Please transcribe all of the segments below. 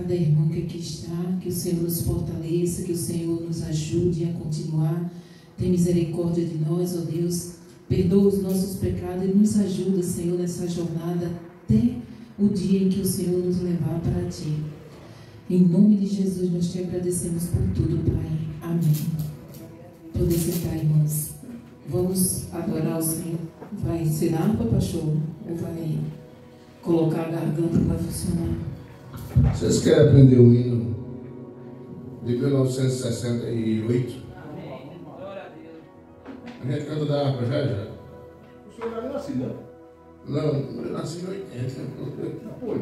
cada irmão que aqui está, que o Senhor nos fortaleça, que o Senhor nos ajude a continuar. Tem misericórdia de nós, ó Deus. Perdoa os nossos pecados e nos ajuda, Senhor, nessa jornada até o dia em que o Senhor nos levar para Ti. Em nome de Jesus, nós Te agradecemos por tudo, Pai. Amém. Podem sentar, irmãos. Vamos adorar o Senhor. Vai ensinar, pastor? Ou vai colocar a garganta para funcionar? Vocês querem aprender o hino de 1968? Amém. Glória a Deus. A gente canta da harpa já. O senhor não é nascido, né? Não, eu nasci em 80. Foi.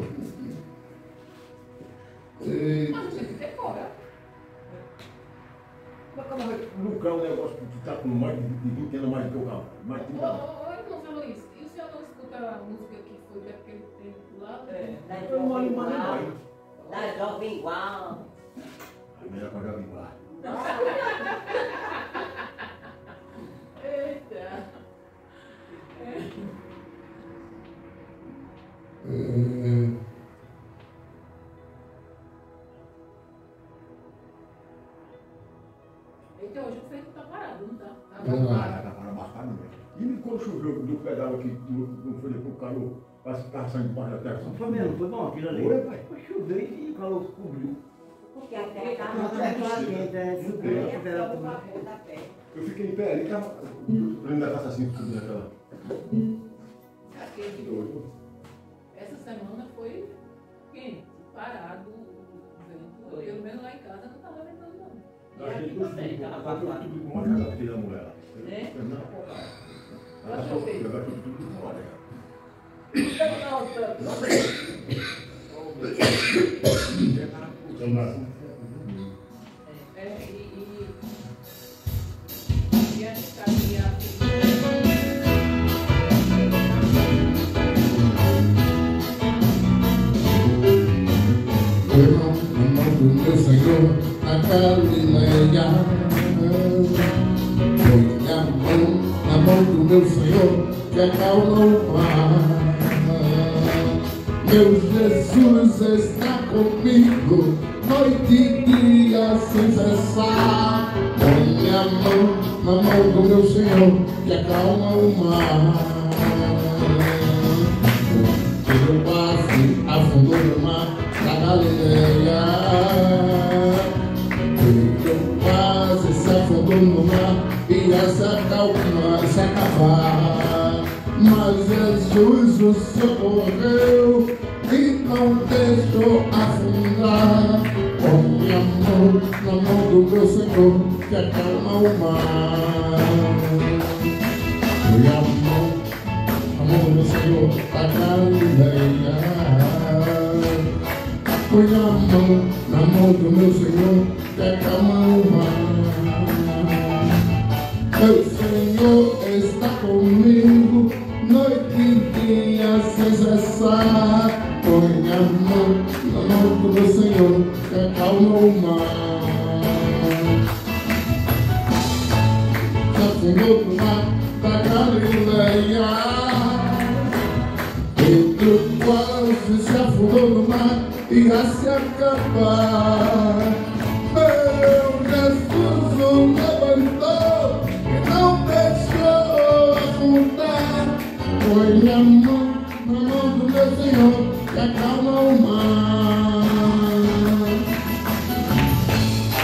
Mas tinha que decorar. Mas como vai lucrar um negócio que está com mais de 20 anos mais do que o carro? Mais de 30 anos. Ô, irmão Luiz, e o senhor não escuta a música que foi daquele tempo lá? Eu moro em Maranhão. Da Jovem Igual. É melhor para jogar igual. Eita. Então hoje o feito tá parado, não tá? Tá Para bastante mesmo. E quando choveu do pedal aqui, não foi depois que o calor, parece que estava saindo debaixo da terra. Foi mesmo, foi bom aquilo ali. Foi, pai. Foi chover e o calor cobriu. Porque a terra A estava terra estava quente, né? Subiu a temperatura. Eu fiquei em pé ali, estava prendendo a taça assim, subindo aquela. Aquele, Doido. essa semana foi quente, parado o vento. Pelo menos lá em casa não estava ventando não. A gente também, tá abafado. tudo com uma cara, tiramos ela. Né? Não. Ela levou tudo com uma cara. E a gente sabia Foi na mão do meu Senhor, na Galileia. Foi na mão do meu Senhor, que acalma o mar. Meu Jesus está comigo, noite e dia sem cessar. Põe a mão na mão do meu Senhor, que acalma o mar. Eu quase afundou no mar da Galileia. Eu quase se afundou no mar, ia se acalmar, se acabar. Mas Jesus o socorreu e não deixou afundar. Põe a mão na mão do meu Senhor, que acalma o mar. Põe a mão do meu Senhor, da Galileia. Põe a mão na mão do meu Senhor, que acalma o mar. Meu Senhor está comigo, noite e dia sem cessar. Põe a mão na mão do meu Senhor, que acalma o mar. Se afundou no mar da Galileia. Pedro quase se afundou no mar, ia se acabar. Meu Jesus o levantou e não deixou afundar. Põe a mão na mão do meu Senhor, que acalma o mar.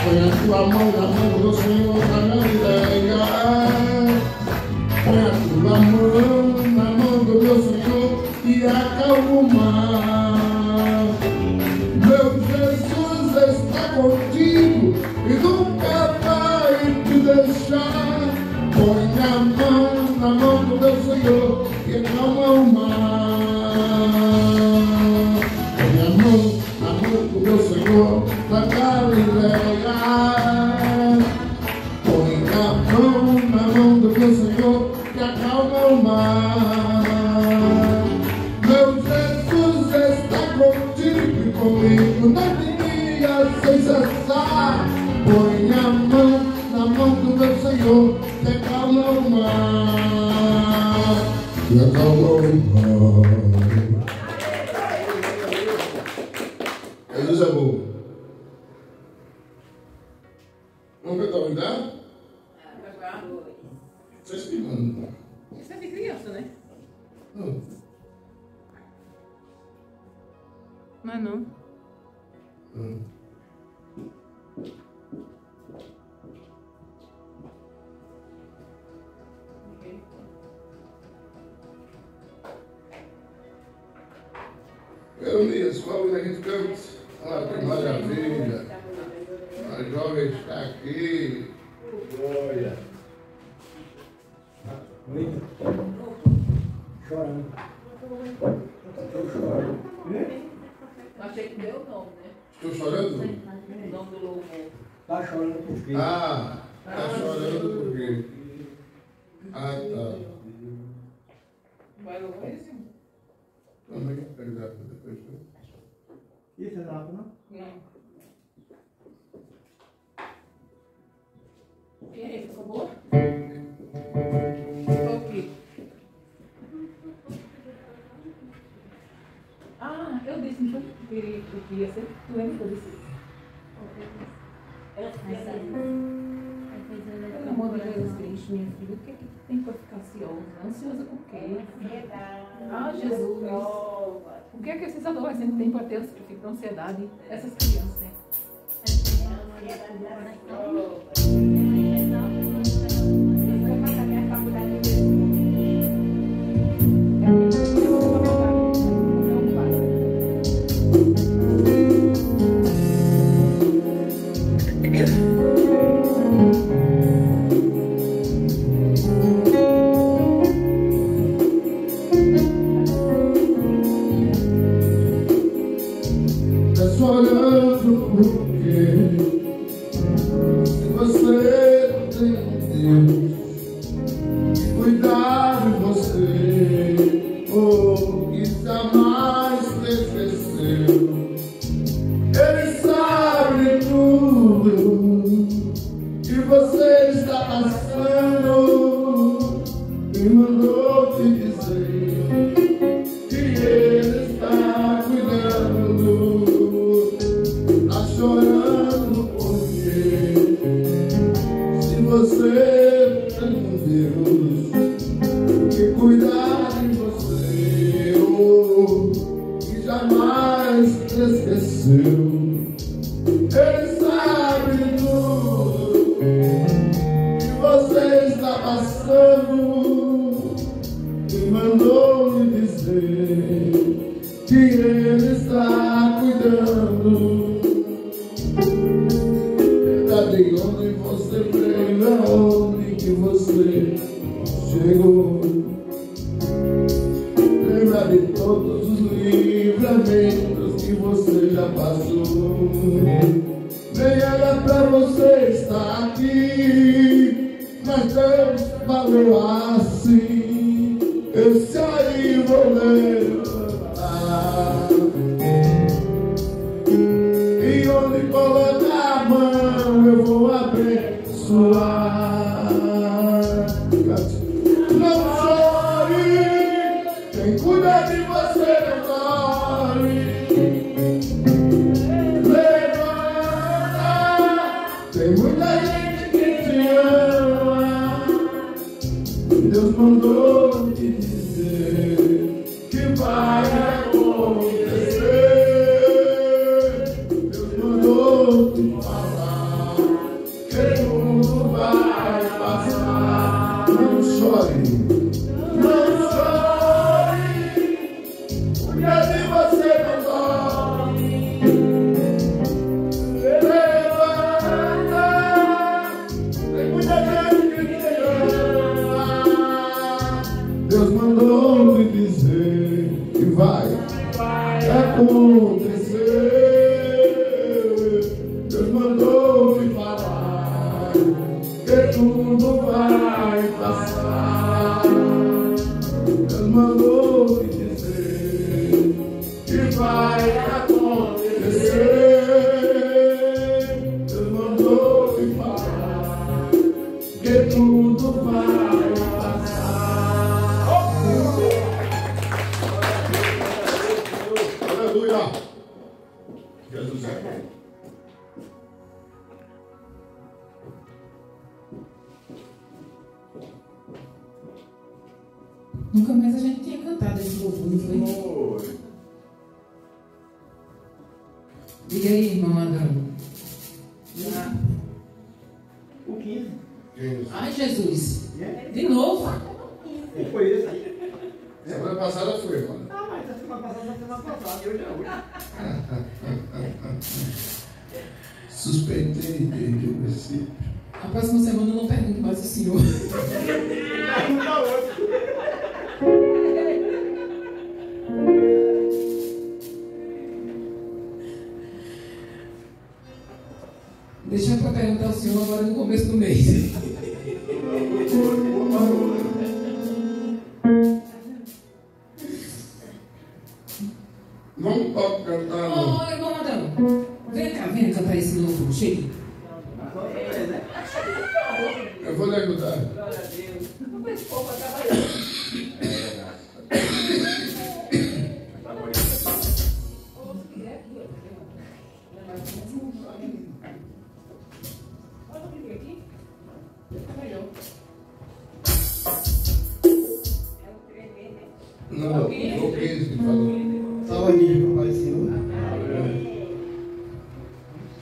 Põe a tua mão na mão do Senhor, da Galileia. Põe a tua mão na mão do meu Senhor, e acalma o mar. Meu Jesus está contigo e nunca vai te deixar. Põe a mão na mão do meu Senhor, que acalma o mar. Põe a mão na mão do meu Senhor, da Galileia. Põe a mão na mão do meu Senhor, que acalma o mar. Meu Jesus está contigo e comigo, não diria sem cessar. Põe a mão na mão do meu Senhor, que acalma o mar. Que acalma o mar. Deus é bom. Vamos cantar um dá? Vocês que mandam. Isso é de criança, né? Não. Não é não. Elias, qual é a gente canta? Ah, que maravilha. A jovem está aqui. Glória. Chorando. Achei que deu o nome, né? Estou chorando? O nome do louvor. Tá chorando por quê? Ah, está chorando por quê? Ah, tá. Vai louvar esse? Também pegar depois. Isso é nada, não? Não. E aí, ficou boa? Ok. Ah, eu disse, não foi que ia ser? Tu lembra que eu disse? Pelo amor de Jesus Cristo, minha filha, o que é que tem para ficar ansiosa? Ansiosa com o quê? Ah, Jesus. O que é que esses adolescentes têm para ter ansiedade? Essas crianças, né? Deus mandou Nunca mais a gente tinha cantado esse louvor, não foi? Foi. Diga aí, irmão Adão. O 15. Ai, Jesus. De novo? E foi esse aí. Semana passada foi, mano. Ah, mas a semana passada, e hoje é hoje. Suspeitei desde o princípio. A próxima semana eu não pergunto mais o senhor. Pergunta outro. Deixa eu perguntar ao senhor agora no começo do mês. Não pode cantar, não. Olha, irmão Adão. Vem cá, vem cantar esse louvor. Chega. Eu vou lhe ajudar. Glória a Deus. Não esse povo vai trabalhar. Ou se quiser, aqui. Pode vir aqui? Tá melhor. Não, o 15 que falou. Saúde, papai do Senhor.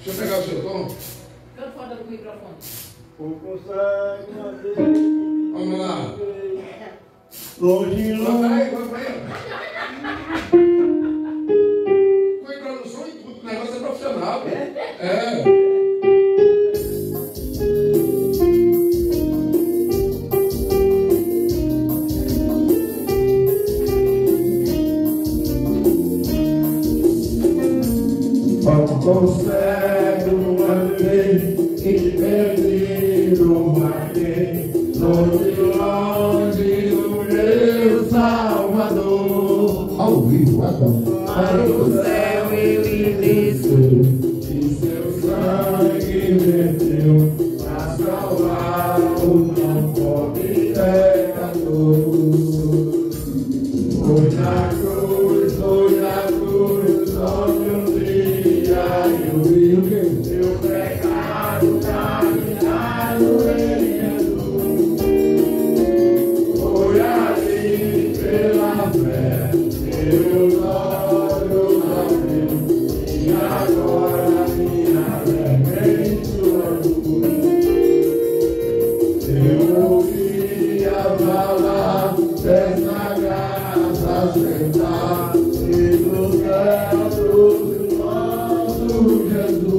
Deixa eu pegar o seu tom. Canta fora do microfone. Vamos lá. Longe, Vai, vai. Com introdução e tudo. O negócio é profissional. É. Consegue uma vez que perdido marquei longe do meu Salvador. Ao vivo, Adão. Mas o céu ele desceu e seu sangue verteu pra salvar o tão pobre pecador. Foi na cruz, onde um dia eu vi o que seu pecado caminhado em Jesus. Foi ali pela fé, meus olhos abriu, e agora minha fé em sua luz. Eu ouvia falar dessa graça sentar e do céu do nosso Jesus.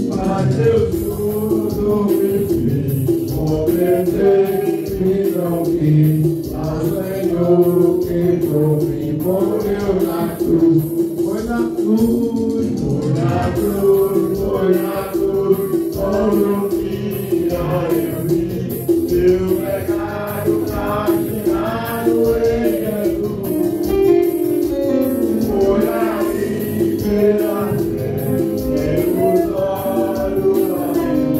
Mas eu tudo me fiz, obedei e não quis ao Senhor que por mim morreu na cruz. Foi na cruz, foi na cruz, foi na cruz, onde um dia eu vi meu pecado caminhado em Jesus. Foi ali pela fé, meus olhos abriu,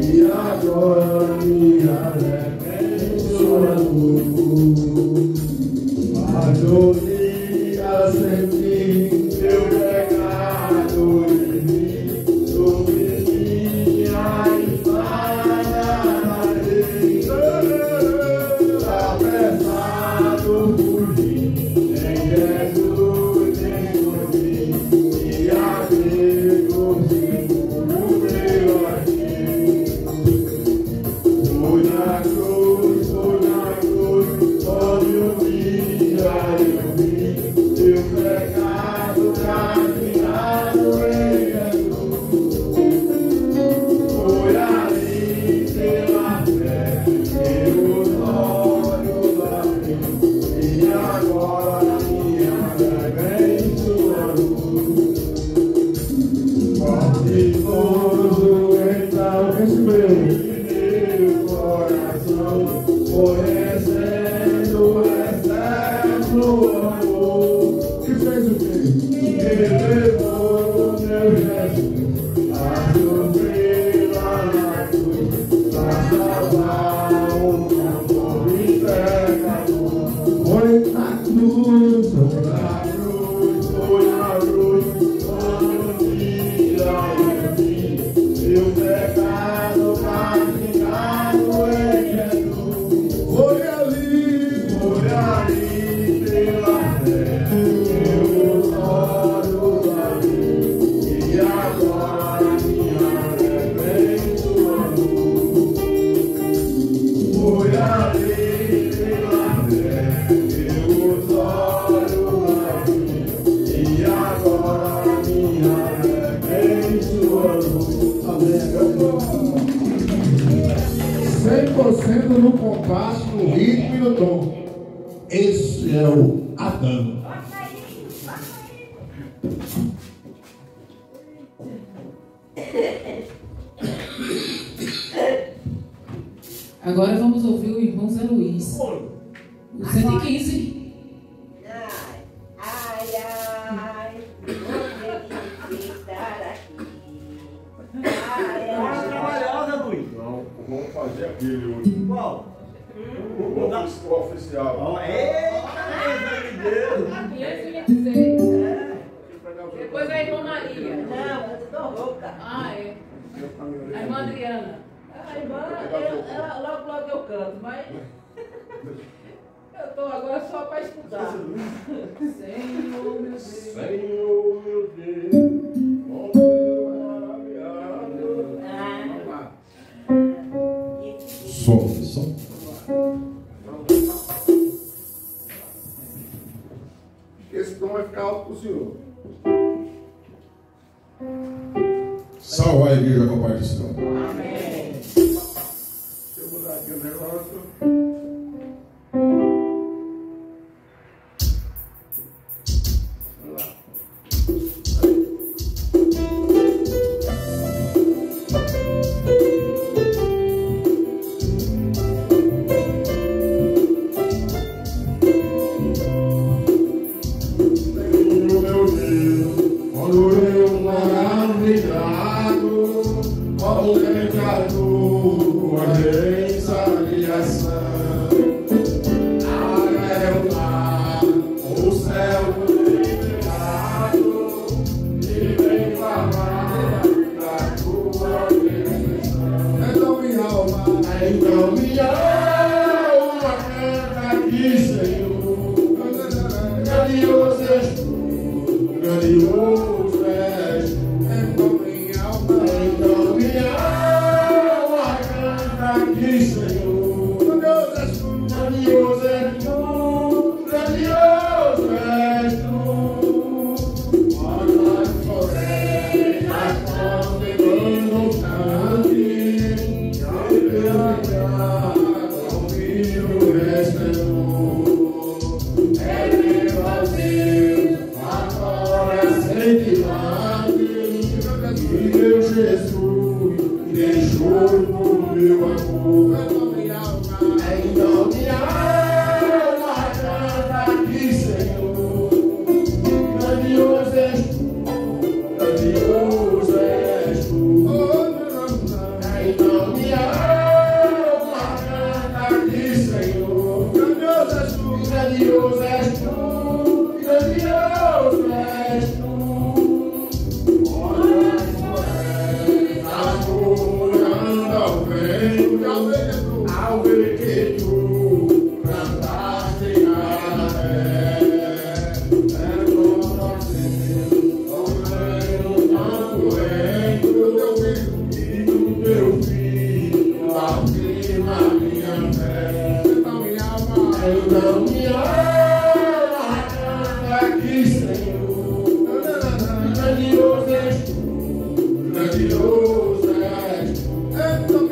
e agora me arrependo em sua luz. Mas um dia senti meu pecado em mim. movendo no compasso, no ritmo e no tom. Esse é o Adão. Agora vamos ouvir o irmão Zé Luiz. O 115. Ai, ai, vou estar aqui. Ai, Vamos ai, trabalhar, Zé Luiz. Não, vamos fazer aquele hoje. Qual? O oficial. Ó, eita, Deus. Aqui, eu ia dizer. Depois a irmã Maria. não, eu tô rouca. Ah, é. A irmã Adriana. A irmã, ela logo eu canto, mas eu tô agora só para escutar. Senhor, meu Deus. Senhor, meu Deus, ó Deus maravilhoso. Vamos lá. Som. Esse tom vai ficar alto para o senhor. Salva a igreja com a partição. Amém. Deixa eu mudar aqui o negócio. Vamos lá. Senhor meu Deus, quando eu maravilhado, ao pecado, a exaliação, a o céu liberado, e vem falar da tua perfeição. Então minha alma canta aqui, Senhor, grandioso és tu, grandioso és tu. Então minha alma canta aqui, Senhor, grandioso és tu, grandioso és tu, grandioso és tu. Olha as florestas contemplando o canto, comigo vencedor. Eleva Deus, agora sempre e meu Jesus deixou por meu amor. Então minha alma canta aqui, Senhor, grandioso és tu, grandioso és tu. Então minha alma canta aqui, Senhor, grandioso és tu, grandioso és tu, grandioso és tu. Olha as florestas murmurando ao vento, ao ver que tu cantaste na terra. É como assim, o reino tão lento do teu filho e do teu filho afirma minha fé. Então minha alma canta aqui, Senhor, grandioso és tu, grandioso és tu. Então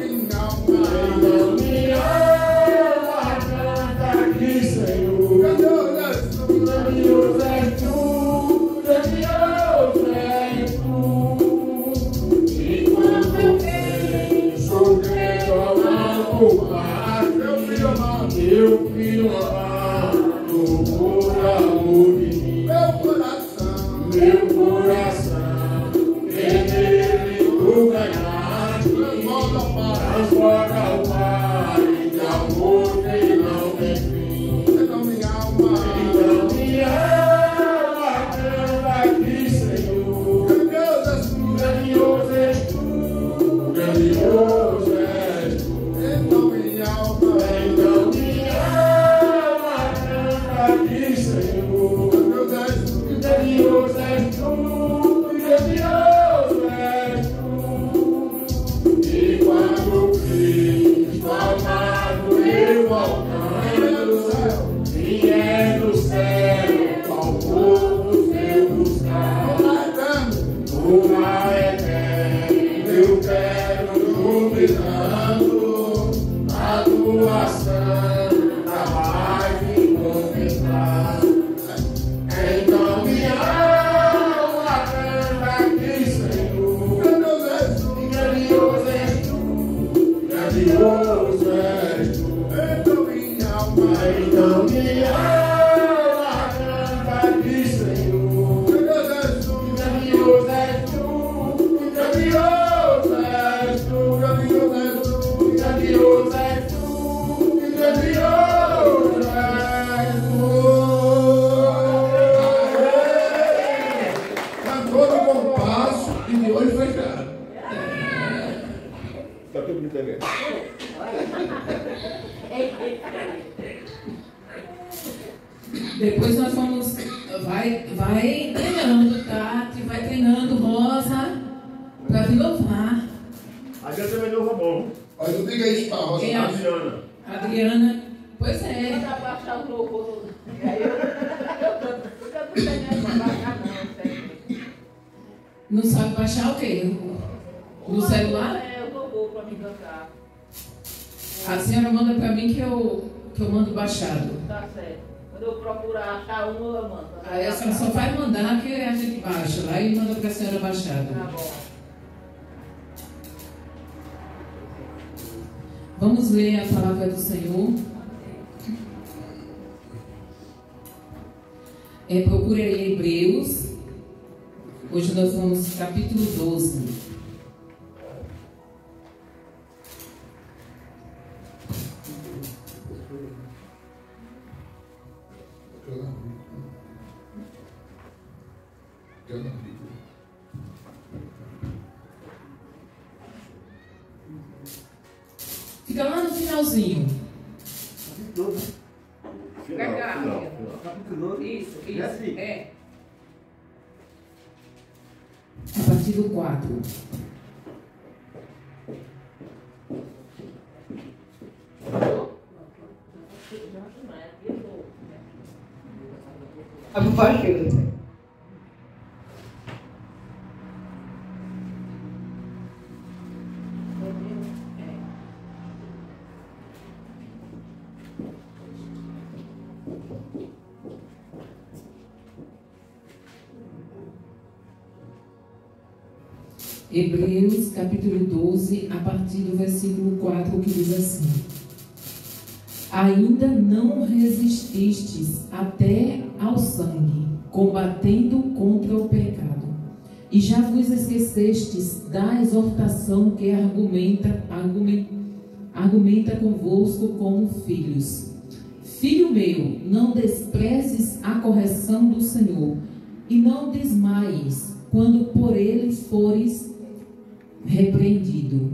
minha alma canta aqui, Senhor, grandioso és tu, grandioso és tu, grandioso és tu. E quando eu penso que eu amo mais, meu filho amado, por amor de mim, meu coração, tem nele for de bom passo e de olho fechado. Está todo mundo entendendo. Depois nós vamos, vai treinando, Tati, vai treinando Rosa, para vir louvar. A gente também não bom. Olha, não diga isso para a Rosa. Quem é? Adriana. Adriana, pois é. Quando abaixar o louvor, aí eu canto. Porque eu não sei baixar, não, sempre. Não sabe baixar o quê? No celular? É, o louvor para me cantar. A senhora manda para mim que eu mando baixado. Tá certo. Quando eu procurar achar um, eu mando. Aí a senhora só vai mandar que a gente baixa lá e manda para a senhora baixado. Tá bom. Vamos ler a palavra do Senhor. Procure aí Hebreus. Hoje nós vamos capítulo 12. Fica lá no finalzinho. Final. Capítulo 12. Isso, É isso. assim. É. A partir do 4. Abre o baixo. Hebreus capítulo 12, a partir do versículo 4, que diz assim: ainda não resististes até ao sangue, combatendo contra o pecado, e já vos esquecestes da exortação que argumenta convosco como filhos. Filho meu, não desprezes a correção do Senhor, e não desmaies quando por eles fores repreendido,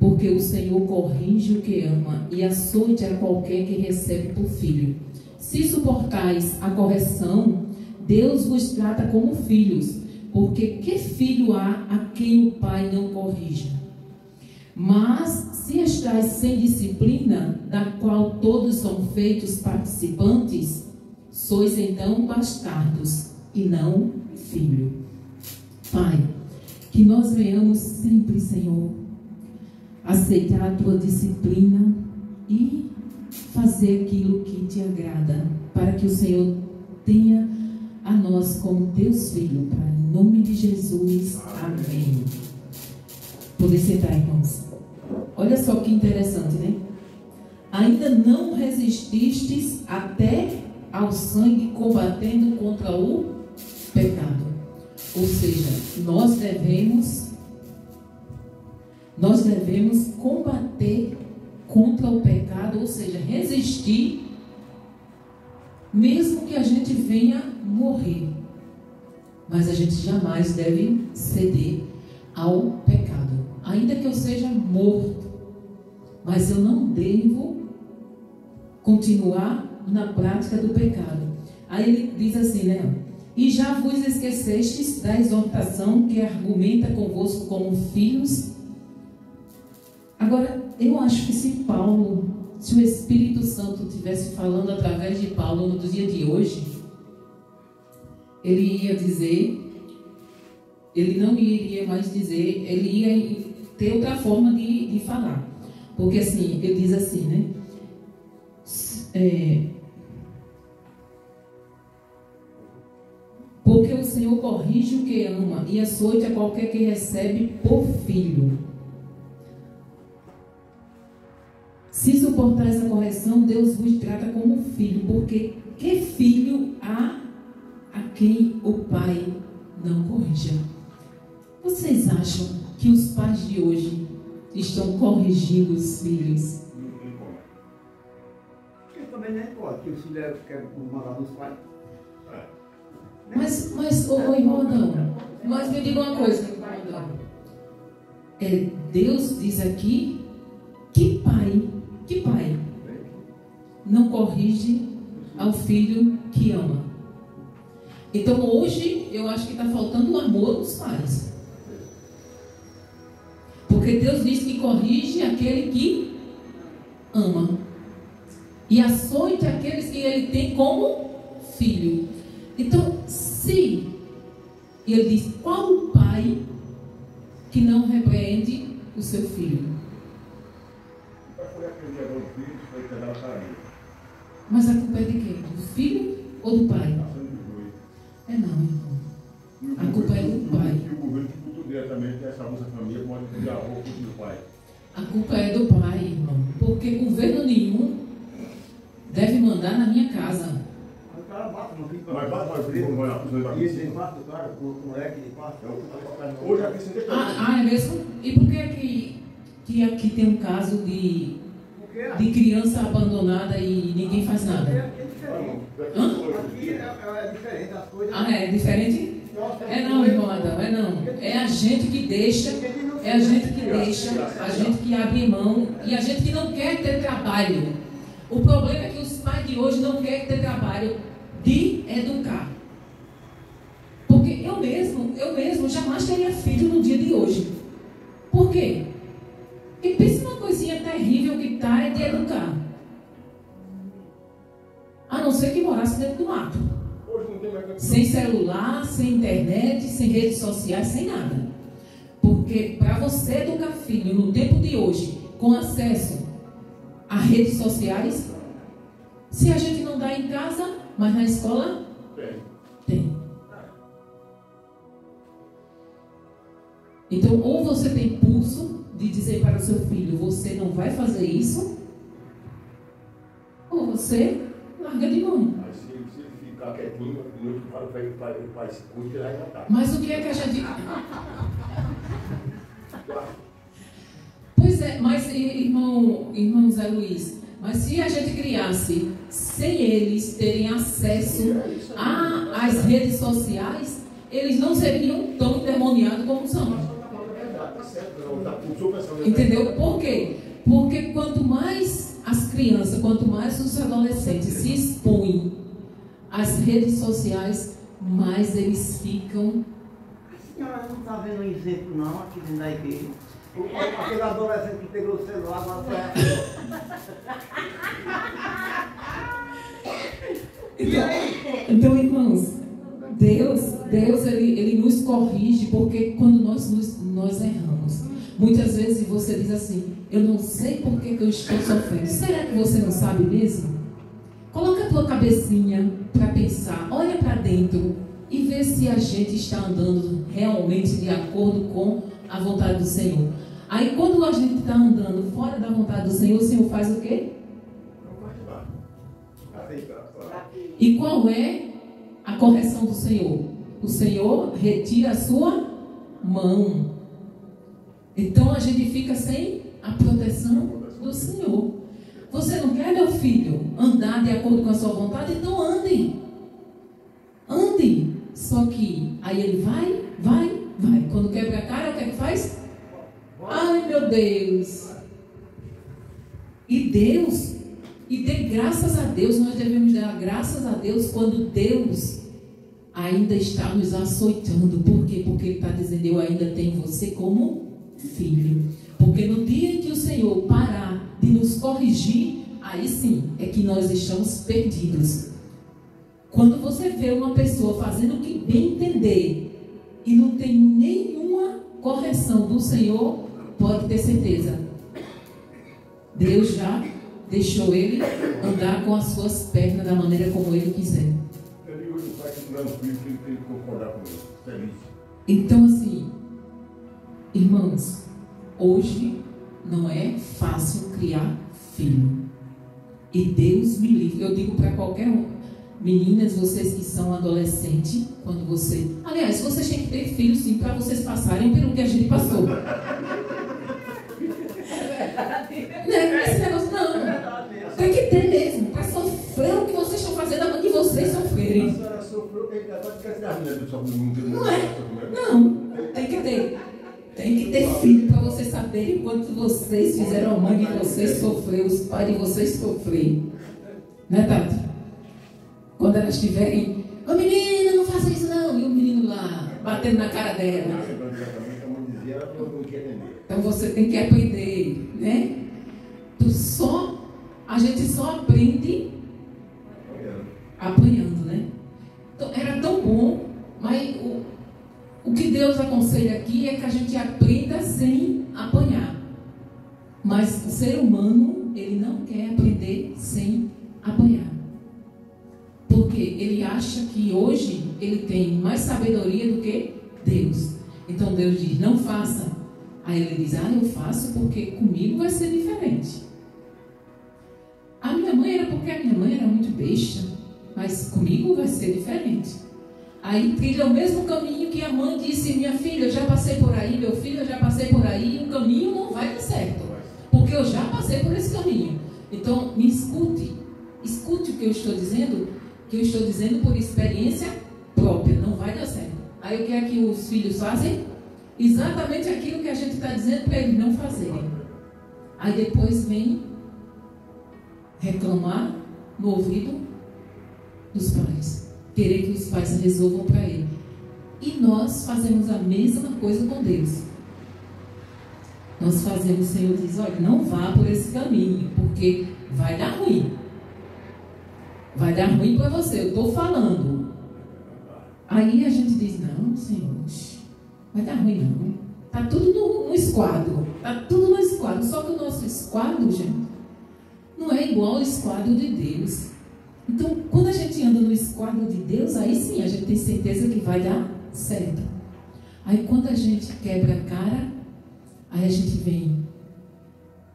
porque o Senhor corrige o que ama e açoite a qualquer que recebe por filho. Se suportais a correção, Deus vos trata como filhos, porque que filho há a quem o pai não corrija? Mas se estáis sem disciplina, da qual todos são feitos participantes, sois então bastardos e não filho. Pai, que nós venhamos sempre, Senhor, aceitar a Tua disciplina e fazer aquilo que Te agrada, para que o Senhor tenha a nós como Teus filhos, Pai. Em nome de Jesus, amém. Poder sentar, irmãos. Olha só que interessante, né? Ainda não resististes até ao sangue, combatendo contra o pecado. Ou seja, nós devemos combater contra o pecado, ou seja, resistir, mesmo que a gente venha morrer. Mas a gente jamais deve ceder ao pecado. Ainda que eu seja morto, mas eu não devo continuar na prática do pecado. Aí ele diz assim, né? E já vos esquecestes da exortação que argumenta convosco como filhos. Agora, eu acho que se o Espírito Santo estivesse falando através de Paulo no dia de hoje, ele ia dizer, ele não iria mais dizer, ele ia ter outra forma de falar. Porque assim, ele diz assim, né? Porque o Senhor corrige o que ama e açoite a qualquer que recebe por filho. Se suportar essa correção, Deus vos trata como filho, porque que filho há a quem o pai não corrija? Vocês acham que os pais de hoje estão corrigindo os filhos? Porque também nem pode, que os filhos querem mandar nos pais. Mas irmão Adão, me diga uma coisa. Deus diz aqui, que pai não corrige ao filho que ama? Então hoje eu acho que está faltando o amor dos pais. Porque Deus diz que corrige aquele que ama. E açoita aqueles que ele tem como filho. Então, se ele diz, qual o pai que não repreende o seu filho? Mas a culpa é de quem? Do filho ou do pai? É não, irmão. A culpa é do pai. A culpa é do pai, irmão. Porque governo nenhum deve mandar na minha casa. O cara bate no filho. Mas bate o filho, não vai lá. E ele bate o cara, o moleque, ele bate. Hoje aqui você tem É mesmo? E por que aqui tem um caso de criança abandonada e ninguém faz nada? Aqui é diferente as coisas. É diferente? É não, irmão Adão, é não. É a gente que deixa, a gente que abre mão e a gente que não quer ter trabalho. O problema é que os pais de hoje não querem ter trabalho de educar. Porque eu mesmo jamais teria filho no dia de hoje. Por quê? Porque pensa numa coisinha terrível que é de educar. A não ser que morasse dentro do mato. Sem celular, sem internet, sem redes sociais, sem nada. Porque para você educar filho no tempo de hoje, com acesso a redes sociais, se a gente não dá em casa, mas na escola, tem. Então, ou você tem pulso de dizer para o seu filho, você não vai fazer isso, ou você larga de mão. Mas se ele ficar quietinho, no que o pai se cuida, ele vai matar. Mas o que é que a gente... Pois é, mas irmão Zé Luiz, mas se a gente criasse sem eles terem acesso às redes sociais, eles não seriam tão endemoniados como são. Entendeu? Por quê? Porque quanto mais as crianças, quanto mais os adolescentes se expõem às redes sociais, mais eles ficam... A senhora não está vendo um exemplo não aqui dentro da igreja? Aquele adolescente que pegou o celular, agora Então, irmãos, Deus ele nos corrige porque quando nós erramos. Muitas vezes você diz assim, eu não sei por que eu estou sofrendo. Será que você não sabe mesmo? Coloca a tua cabecinha para pensar, olha para dentro e vê se a gente está andando realmente de acordo com a vontade do Senhor. Aí quando a gente está andando fora da vontade do Senhor, o Senhor faz o quê? E qual é a correção do Senhor? O Senhor retira a sua mão. Então a gente fica sem a proteção do Senhor. Você não quer, meu filho, andar de acordo com a sua vontade? Então ande. Ande. Só que aí ele vai. Quando quebra a cara, o que é que faz? Ai, meu Deus. E dê graças a Deus, nós devemos dar graças a Deus quando Deus ainda está nos açoitando. Por quê? Porque Ele está dizendo, eu ainda tenho você como filho. Porque no dia em que o Senhor parar de nos corrigir, aí sim é que nós estamos perdidos. Quando você vê uma pessoa fazendo o que bem entender e não tem nenhuma correção do Senhor, pode ter certeza, Deus já deixou ele andar com as suas pernas da maneira como ele quiser. Então assim, irmãos, hoje não é fácil criar filho. E Deus me livre. Eu digo para qualquer um, meninas, vocês que são adolescentes, quando você... Aliás, vocês têm que ter filhos sim, para vocês passarem pelo que a gente passou. Esse negócio não. Tem que ter mesmo, para sofrer o que vocês estão fazendo, a que vocês sofrerem. Não é? Não. saberem o quanto vocês fizeram a mãe de vocês sofrer, os pais de vocês sofrer. Né, Tati? Quando elas tiverem, ô menina, não faça isso não, e o menino lá, batendo na cara dela. Então você tem que aprender, né? A gente só aprende apanhando, né? Então, era tão bom, mas o que Deus aconselha aqui é que a gente aprenda sem apanhar. Mas o ser humano, ele não quer aprender sem apanhar. Porque ele acha que hoje ele tem mais sabedoria do que Deus. Então Deus diz, não faça. Aí ele diz, eu faço porque comigo vai ser diferente. A minha mãe era porque a minha mãe era muito besta, mas comigo vai ser diferente. Aí trilha o mesmo caminho que a mãe disse, minha filha, eu já passei por aí, meu filho, eu já passei por aí, e o caminho não vai dar certo, porque eu já passei por esse caminho. Então, me escute o que eu estou dizendo, por experiência própria, não vai dar certo. Aí o que é que os filhos fazem? Exatamente aquilo que a gente está dizendo para eles não fazerem. Aí depois vem reclamar no ouvido dos pais, querer que os pais resolvam para ele. E nós fazemos a mesma coisa com Deus. Nós fazemos, o Senhor diz, olha, não vá por esse caminho, porque vai dar ruim. Vai dar ruim para você, eu estou falando. Aí a gente diz, não, Senhor, vai dar ruim não. Está tudo no esquadro. Está tudo no esquadro. Só que o nosso esquadro, gente, não é igual ao esquadro de Deus. Então, quando a gente anda no esquadro de Deus, aí sim a gente tem certeza que vai dar certo. Aí quando a gente quebra a cara, aí a gente vem,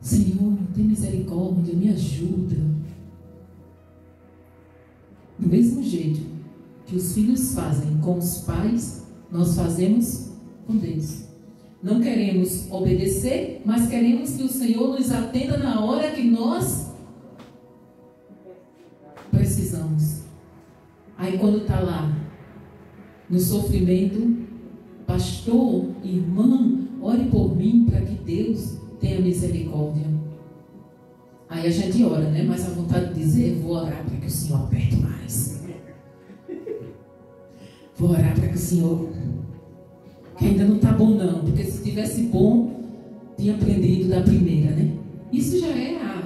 Senhor, tem misericórdia, me ajuda. Do mesmo jeito que os filhos fazem com os pais, nós fazemos com Deus. Não queremos obedecer, mas queremos que o Senhor nos atenda na hora que nós precisamos. Aí quando está lá no sofrimento, pastor, irmã, ore por mim para que Deus tenha misericórdia. Aí a gente ora, né? Mas a vontade de dizer, vou orar para que o Senhor aperte mais. Vou orar para que o Senhor, que ainda não está bom não, porque se tivesse bom, tinha aprendido da primeira, né? Isso já é a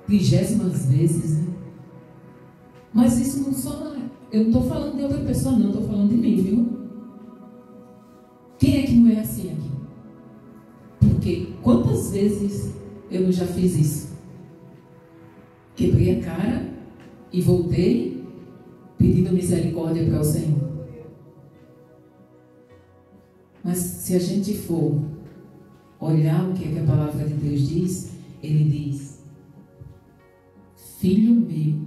30ª vez, né? Mas isso não só, eu não estou falando de outra pessoa não, estou falando de mim, viu? Quem é que não é assim aqui? Porque quantas vezes eu não já fiz isso? Quebrei a cara e voltei pedindo misericórdia para o Senhor. Mas se a gente for olhar o que é que a palavra de Deus diz, ele diz, filho meu,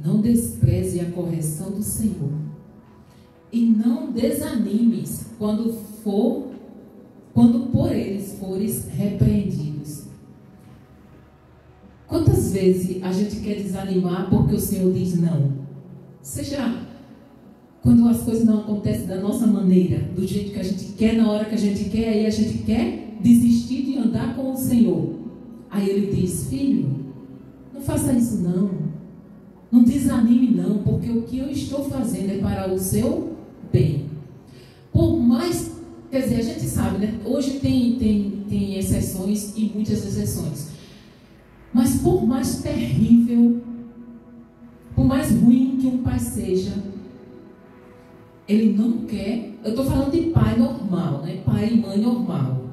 não despreze a correção do Senhor e não desanimes quando por eles fores repreendidos. Quantas vezes a gente quer desanimar porque o Senhor diz não? Seja quando as coisas não acontecem da nossa maneira, do jeito que a gente quer, na hora que a gente quer, aí a gente quer desistir de andar com o Senhor. Aí ele diz, filho, não faça isso não. Não desanime não, porque o que eu estou fazendo é para o seu bem. Por mais, quer dizer, a gente sabe, né? Hoje tem exceções e muitas exceções. Mas por mais terrível, por mais ruim que um pai seja, ele não quer. Eu estou falando de pai normal, né? Pai e mãe normal.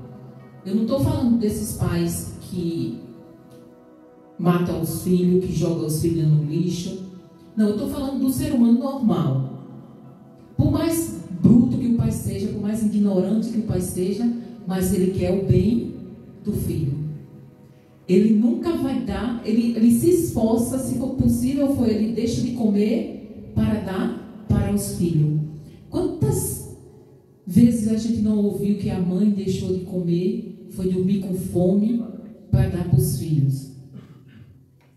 Eu não estou falando desses pais que matam os filhos, que jogam os filhos no lixo. Não, eu estou falando do ser humano normal. Por mais bruto que o pai seja, por mais ignorante que o pai seja, mas ele quer o bem do filho. Ele nunca vai dar, ele se esforça, se for possível, ele deixa de comer para dar para os filhos. Quantas vezes a gente não ouviu que a mãe deixou de comer, foi dormir com fome para dar para os filhos?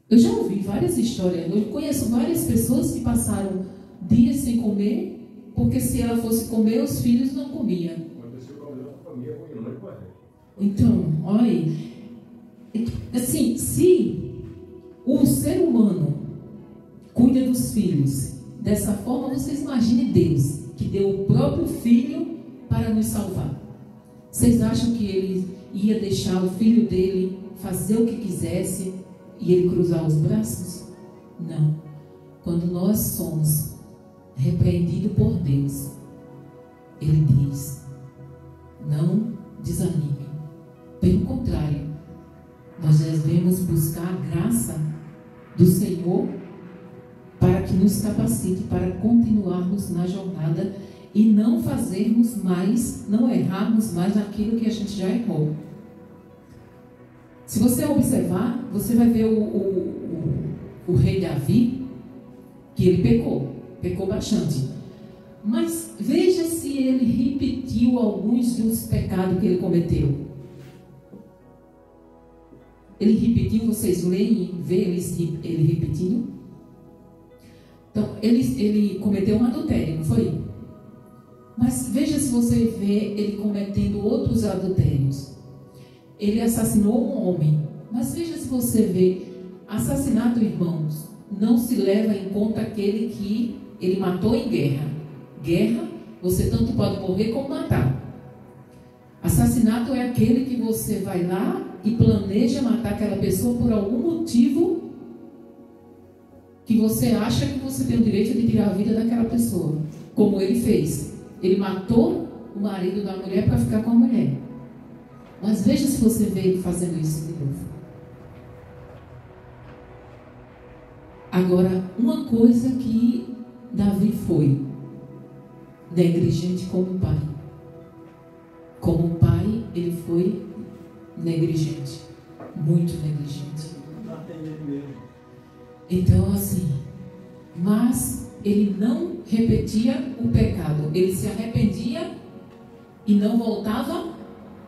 Eu já ouvi várias histórias, eu conheço várias pessoas que passaram dias sem comer, porque se ela fosse comer, os filhos não comiam. Aconteceu com a família, com a irmã e com a gente. Então, olha, assim, se o ser humano cuida dos filhos dessa forma, vocês imaginem Deus, que deu o próprio filho para nos salvar. Vocês acham que ele ia deixar o filho dele fazer o que quisesse e ele cruzar os braços? Não. Quando nós somos repreendidos por Deus, ele diz: não desanime. Pelo contrário, nós devemos buscar a graça do Senhor para que nos capacite para continuarmos na jornada e não fazermos mais, não errarmos mais naquilo que a gente já errou. Se você observar, você vai ver o rei Davi, que ele pecou bastante. Mas veja se ele repetiu alguns dos pecados que ele cometeu. Ele repetiu, vocês leem e veem ele repetindo? Então, ele cometeu um adultério, não foi? Mas veja se você vê ele cometendo outros adultérios. Ele assassinou um homem. Mas veja se você vê assassinato, irmãos, não se leva em conta aquele que ele matou em guerra. Guerra, você tanto pode morrer como matar. Assassinato é aquele que você vai lá e planeja matar aquela pessoa por algum motivo que você acha que você tem o direito de tirar a vida daquela pessoa. Como ele fez. Ele matou o marido da mulher para ficar com a mulher. Mas veja se você vê ele fazendo isso de novo. Agora, uma coisa que Davi foi negligente como pai. Como pai, ele foi negligente. Muito negligente. Então, assim, mas ele não repetia o pecado. Ele se arrependia e não voltava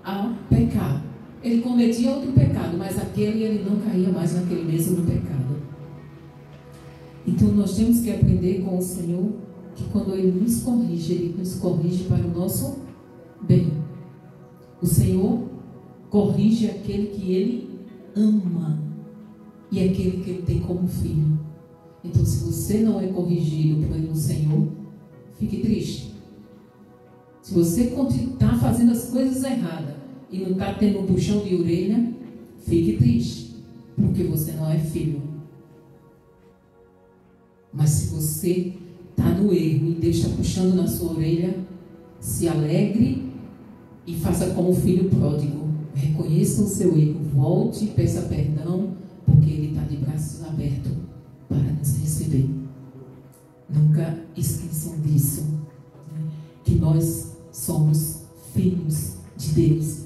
a pecar. Ele cometia outro pecado, mas aquele ele não caía mais naquele mesmo pecado. Então nós temos que aprender com o Senhor que quando Ele nos corrige para o nosso bem. O Senhor corrige aquele que Ele ama e aquele que Ele tem como filho. Então, se você não é corrigido pelo Senhor, fique triste. Se você está fazendo as coisas erradas e não está tendo um puxão de orelha, fique triste, porque você não é filho. Mas se você está no erro e Deus está puxando na sua orelha, se alegre e faça como o filho pródigo. Reconheça o seu erro, volte e peça perdão, porque Ele está de braços abertos para nos receber. Nunca esqueçam disso, né? Que nós somos filhos de Deus.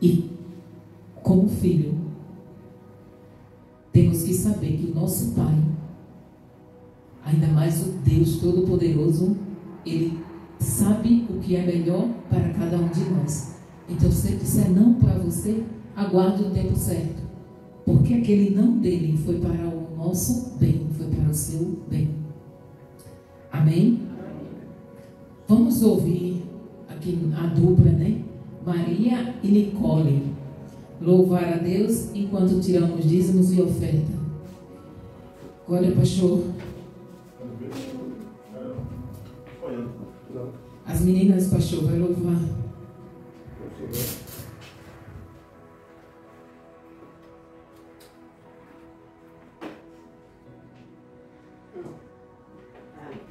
E, como filho, temos que saber que o nosso Pai, ainda mais o Deus Todo-Poderoso, Ele sabe o que é melhor para cada um de nós. Então, se Ele disser não para você, aguarde o tempo certo. Porque aquele não dele foi para o nosso bem, foi para o seu bem. Amém? Vamos ouvir aqui a dupla, né? Maria e Nicole. Louvar a Deus enquanto tiramos dízimos e oferta. Glória, pastor. As meninas, pastor, vai louvar.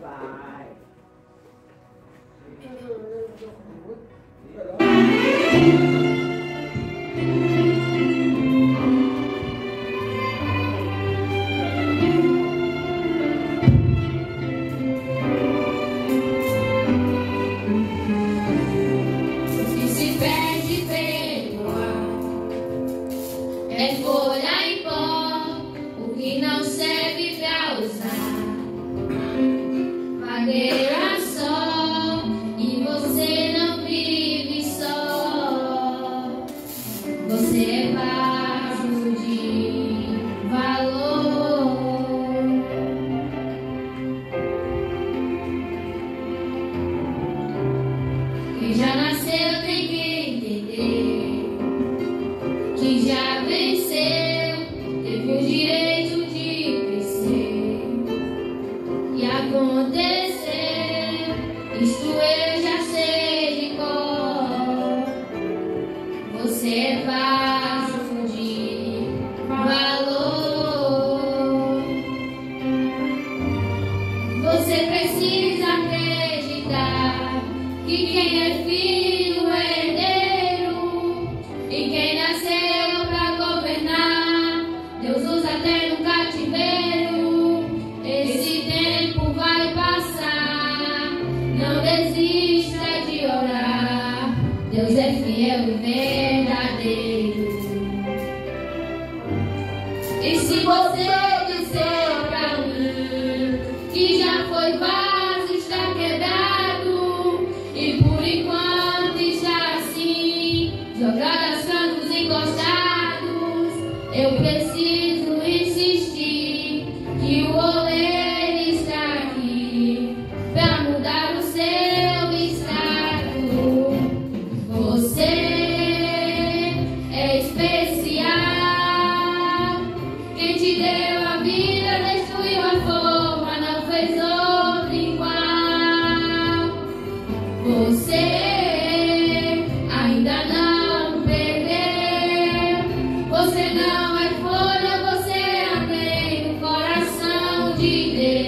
Vai. Madeira só, e você não vive só. é vaso de valor. Você precisa acreditar que quem é filho é herdeiro, e quem nasceu pra governar, Deus usa até no cativeiro. Esse tempo vai passar, não desista de orar, Deus é fiel e verdadeiro. E se você disser pra mim que já foi vaso, está quebrado, e por enquanto está assim, jogado aos cantos encostados, eu preciso insistir que o oleiro está aqui para mudar o seu estado. Você é especial. Quem te deu a vida, destruiu a forma, não fez outra igual. Você ainda não perdeu. Você não é folha, você é alguém no coração de Deus.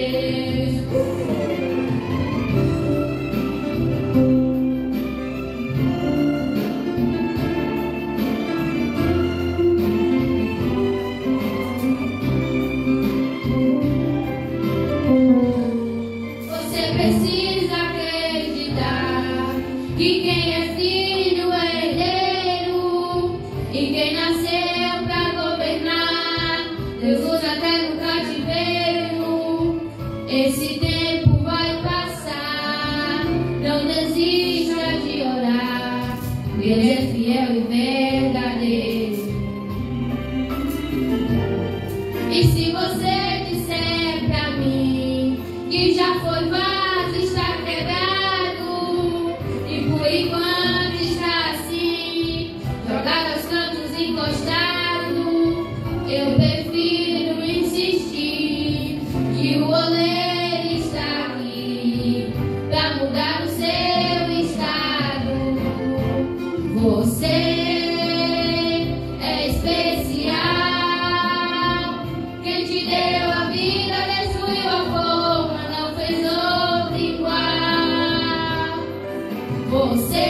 Você precisa acreditar que quem é filho é herdeiro, e quem nasceu pra governar, Deus usa até no cativeiro. Esse tempo vai passar, não desista de orar, Ele é fiel e verdadeiro. E se você disser pra mim que já foi vaso, está quebrado, e por enquanto está assim, jogado aos cantos encostado, eu prefiro insistir que o oleiro está aqui pra mudar o seu estado. Você é especial. Quem te deu a vida, destruiu a forma, não fez outra igual. Você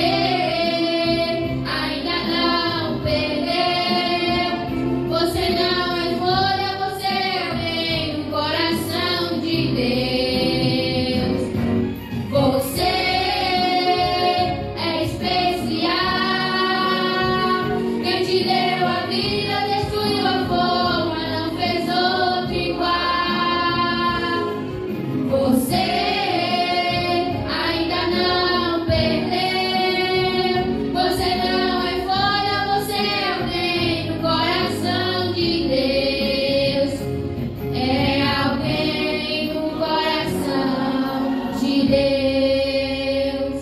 ainda não perdeu. Você não é folha, você é alguém no coração de Deus. Você é especial. Quem te deu a vida, destruiu a forma, não fez outra igual. Você ainda não perdeu. Você não é folha, você é alguém no coração de Deus. É alguém no coração de Deus.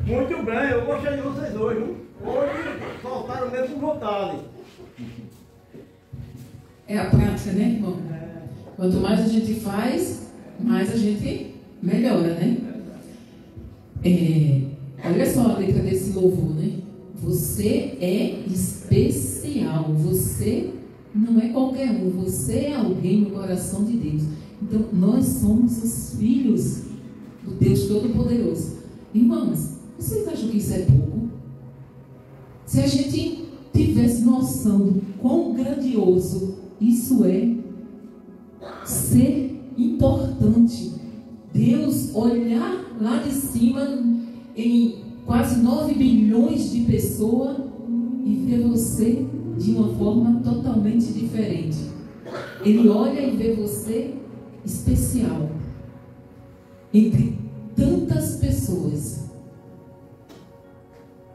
Muito bem, eu gostei de vocês hoje, viu? Hoje soltaram mesmo com vontade. É a prática, né, irmão? Quanto mais a gente faz, mais a gente melhora, né? Olha só a letra desse louvor, né? Você é especial. Você não é qualquer um. Você é alguém no coração de Deus. Então, nós somos os filhos do Deus Todo-Poderoso. Irmãs, vocês acham que isso é pouco? Se a gente tivesse noção do quão grandioso isso é, ser importante, Deus olhar lá de cima em quase 9 bilhões de pessoas e ver você de uma forma totalmente diferente. Ele olha e vê você especial entre tantas pessoas.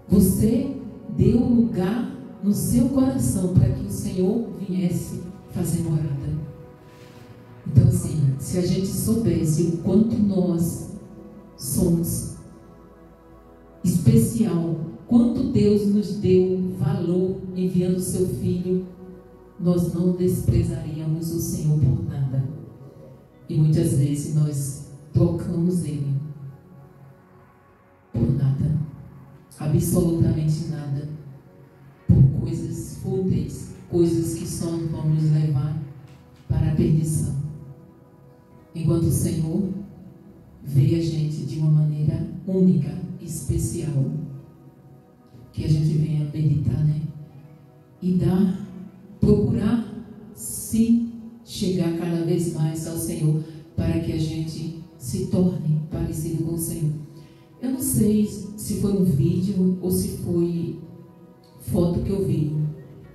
Você deu lugar no seu coração para que o Senhor viesse fazer morada. Então, assim, se a gente soubesse o quanto nós somos especial, quanto Deus nos deu valor enviando o seu Filho, nós não desprezaríamos o Senhor por nada. E muitas vezes nós trocamos ele por nada, absolutamente nada, por coisas fúteis, coisas que só vão nos levar para a perdição. Enquanto o Senhor vê a gente de uma maneira única, especial, que a gente venha meditar, né? E procurar se chegar cada vez mais ao Senhor, para que a gente se torne parecido com o Senhor. Eu não sei se foi um vídeo ou se foi foto que eu vi,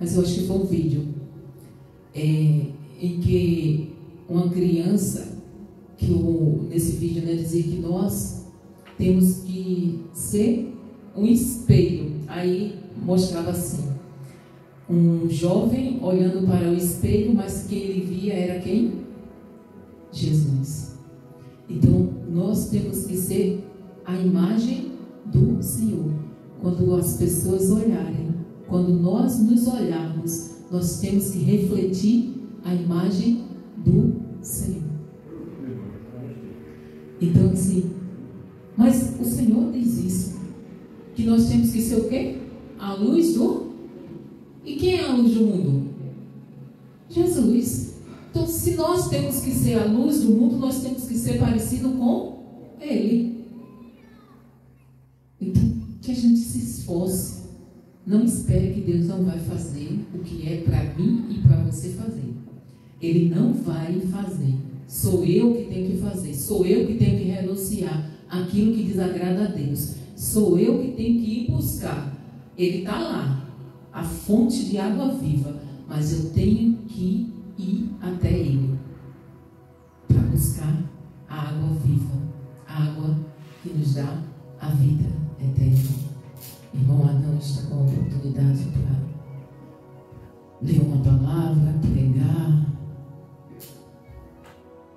mas eu acho que foi um vídeo em que uma criança, nesse vídeo, né, dizia que nós temos que ser um espelho. Aí mostrava assim, um jovem olhando para o espelho, mas quem ele via era quem? Jesus. Então nós temos que ser a imagem do Senhor. Quando as pessoas olharem, quando nós nos olharmos, nós temos que refletir a imagem do Senhor. Então assim, mas o Senhor diz isso, que nós temos que ser o quê? A luz do... E quem é a luz do mundo? Jesus. Então, se nós temos que ser a luz do mundo, nós temos que ser parecido com Ele. Então, que a gente se esforce. Não espere que Deus não vai fazer o que é para mim e para você fazer. Ele não vai fazer. Sou eu que tenho que fazer. Sou eu que tenho que renunciar aquilo que desagrada a Deus. Sou eu que tenho que ir buscar. Ele está lá, a fonte de água viva, mas eu tenho que ir até Ele para buscar a água viva, a água que nos dá a vida eterna. Irmão Adão está com a oportunidade para ler uma palavra, pregar.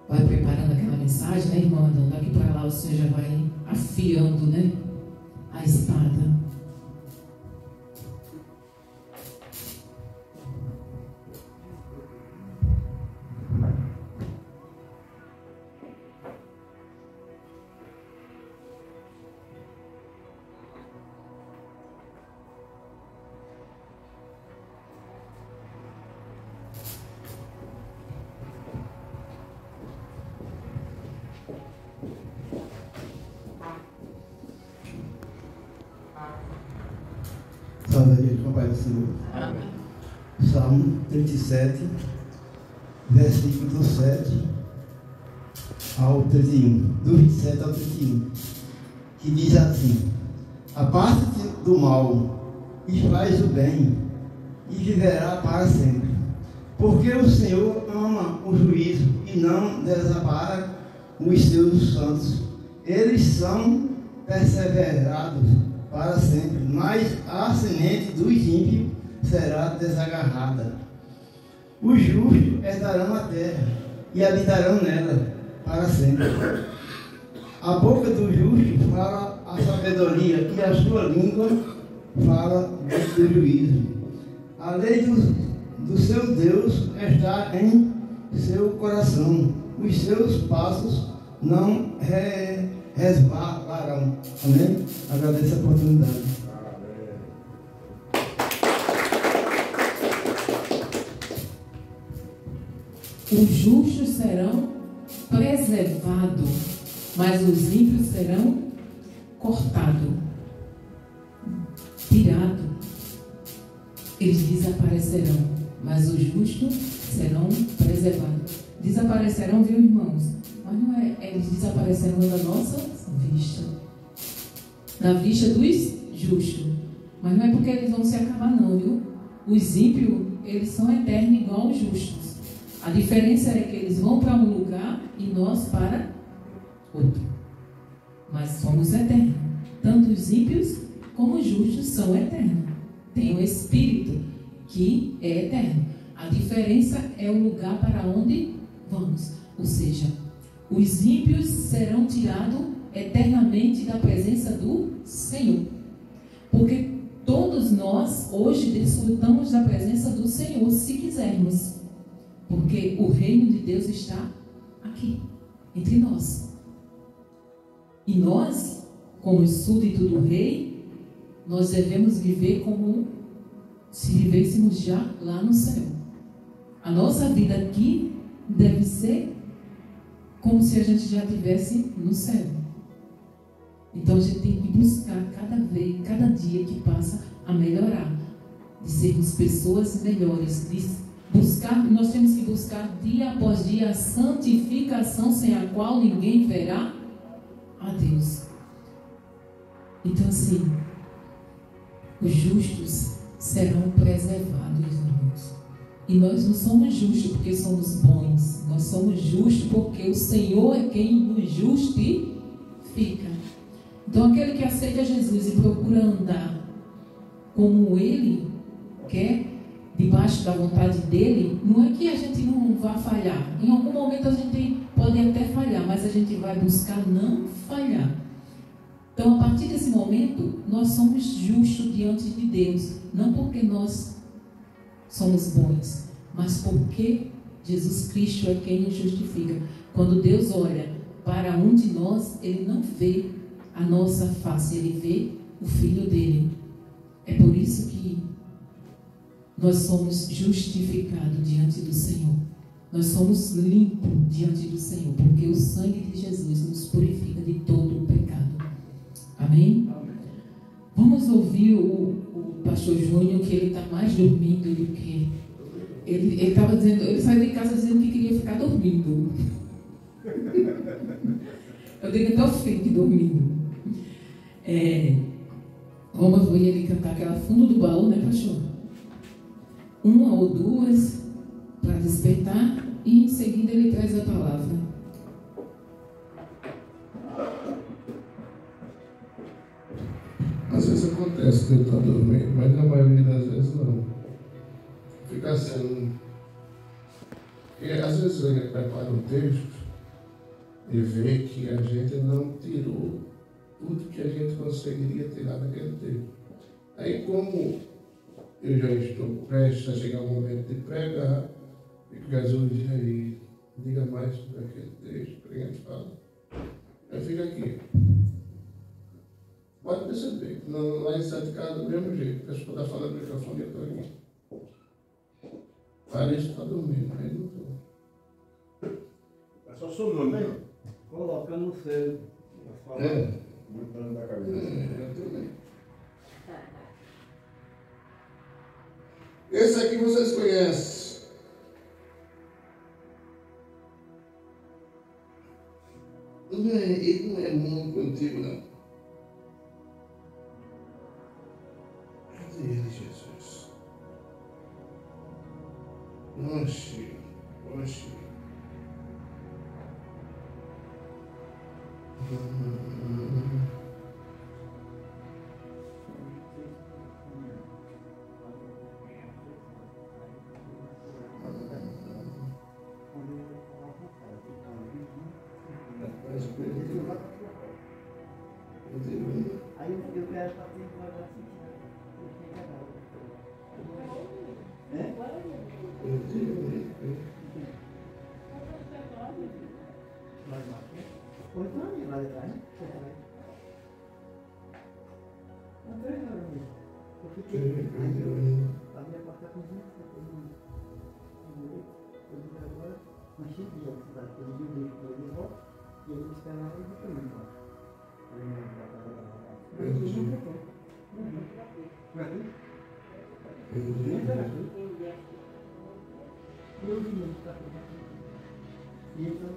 Vai preparando aquela mensagem, né, irmão Adão? Daqui para lá você já vai afiando, né, a espada. Salve a Deus, com a paz do Senhor. Amém. Salmo 37, versículo do 7 ao 31, do 27 ao 31, que diz assim: aparte-te do mal e faz o bem, e viverá para sempre. Porque o Senhor ama o juízo e não desampara os seus santos. Eles são perseverados para sempre, mas a semente dos ímpios será desagarrada. Os justos herdarão a terra e habitarão nela para sempre. A boca do justo fala a sabedoria e a sua língua fala do juízo. A lei do seu Deus está em seu coração. Os seus passos não resvalarão. Amém? Agradeço a oportunidade. Os justos serão preservados, mas os ímpios serão cortados, tirados. Eles desaparecerão, mas os justos serão preservados. Desaparecerão, viu, irmãos? Mas não é, eles desaparecerão da nossa vista, da vista dos justos. Mas não é porque eles vão se acabar, não, viu? Os ímpios, eles são eternos igual aos justos. A diferença é que eles vão para um lugar e nós para outro. Mas somos eternos. Tanto os ímpios como os justos são eternos. Tem um espírito que é eterno. A diferença é o lugar para onde vamos. Ou seja, os ímpios serão tirados eternamente da presença do Senhor. Porque todos nós hoje desfrutamos da presença do Senhor, se quisermos. Porque o reino de Deus está aqui, entre nós. E nós, como súdito do rei, nós devemos viver como se vivêssemos já lá no céu. A nossa vida aqui deve ser como se a gente já estivesse no céu. Então a gente tem que buscar cada dia que passa a melhorar, de sermos pessoas melhores, nós temos que buscar dia após dia a santificação, sem a qual ninguém verá a Deus. Então assim, os justos serão preservados, irmãos. E nós não somos justos porque somos bons, nós somos justos porque o Senhor é quem nos justifica. Então aquele que aceita Jesus e procura andar como Ele quer, debaixo da vontade dEle, não é que a gente não vá falhar. Em algum momento a gente pode até falhar, mas a gente vai buscar não falhar. Então, a partir desse momento, nós somos justos diante de Deus. Não porque nós somos bons, mas porque Jesus Cristo é quem nos justifica. Quando Deus olha para um de nós, Ele não vê a nossa face, Ele vê o Filho dEle. É por isso que nós somos justificados diante do Senhor. Nós somos limpos diante do Senhor, porque o sangue de Jesus nos purifica de todo o pecado. Amém? Vamos ouvir o pastor Júnior, que ele está mais dormindo do que... Ele estava dizendo, ele saiu de casa dizendo que queria ficar dormindo. Eu digo até o fim que dormindo. Vamos ouvir ele cantar aquela fundo do baú, né, pastor? Uma ou duas para despertar, e em seguida ele traz a palavra. Às vezes acontece de eu estar dormindo, mas na maioria das vezes não. Fica assim. Porque às vezes a gente prepara um texto e vê que a gente não tirou tudo que a gente conseguiria tirar daquele texto. Aí, como eu já estou prestes a chegar o momento de pregar, fico Jesus, e aí, diga mais sobre aquele texto, que a gente fala. Aí fica aqui. Pode perceber, lá em Sete Casas, do mesmo jeito, a pessoa está falando no microfone e eu estou aqui. Parece que está dormindo, mas não estou. É só sono, né? Colocando o seu. Botando na cabeça. Eu também. Esse aqui vocês conhecem. Ele não é muito antigo, não. Cadê ele, Jesus? Oxe. Aí eu quero estar tendo uma graça. Oito anos lá de trás, né? Não, 3 anos mesmo. Eu fiquei. A minha porta com 20, eu digo agora, mas cheio de gente, tá? Eu digo o livro para ele de volta e ele me esperava e eu também embora. Mas eu nunca tô. Foi aqui? Eu vi ele para aqui. E então,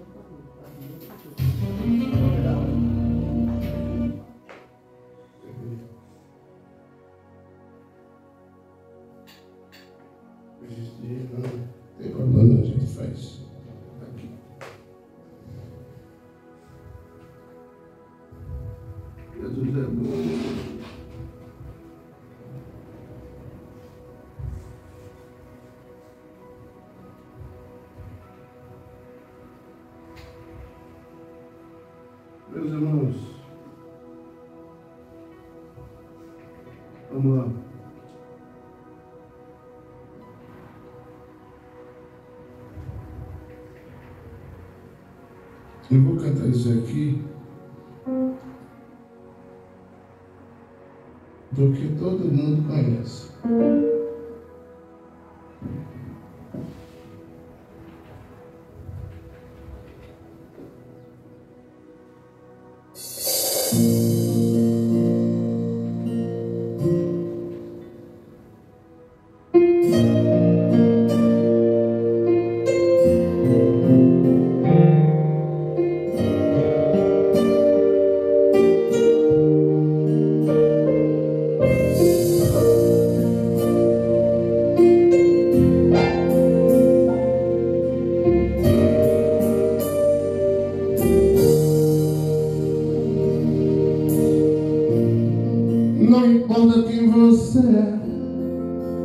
Tem problema, a gente faz aqui. Jesus é bom. Meus irmãos, vamos lá. Eu vou cantar isso aqui do que todo mundo conhece.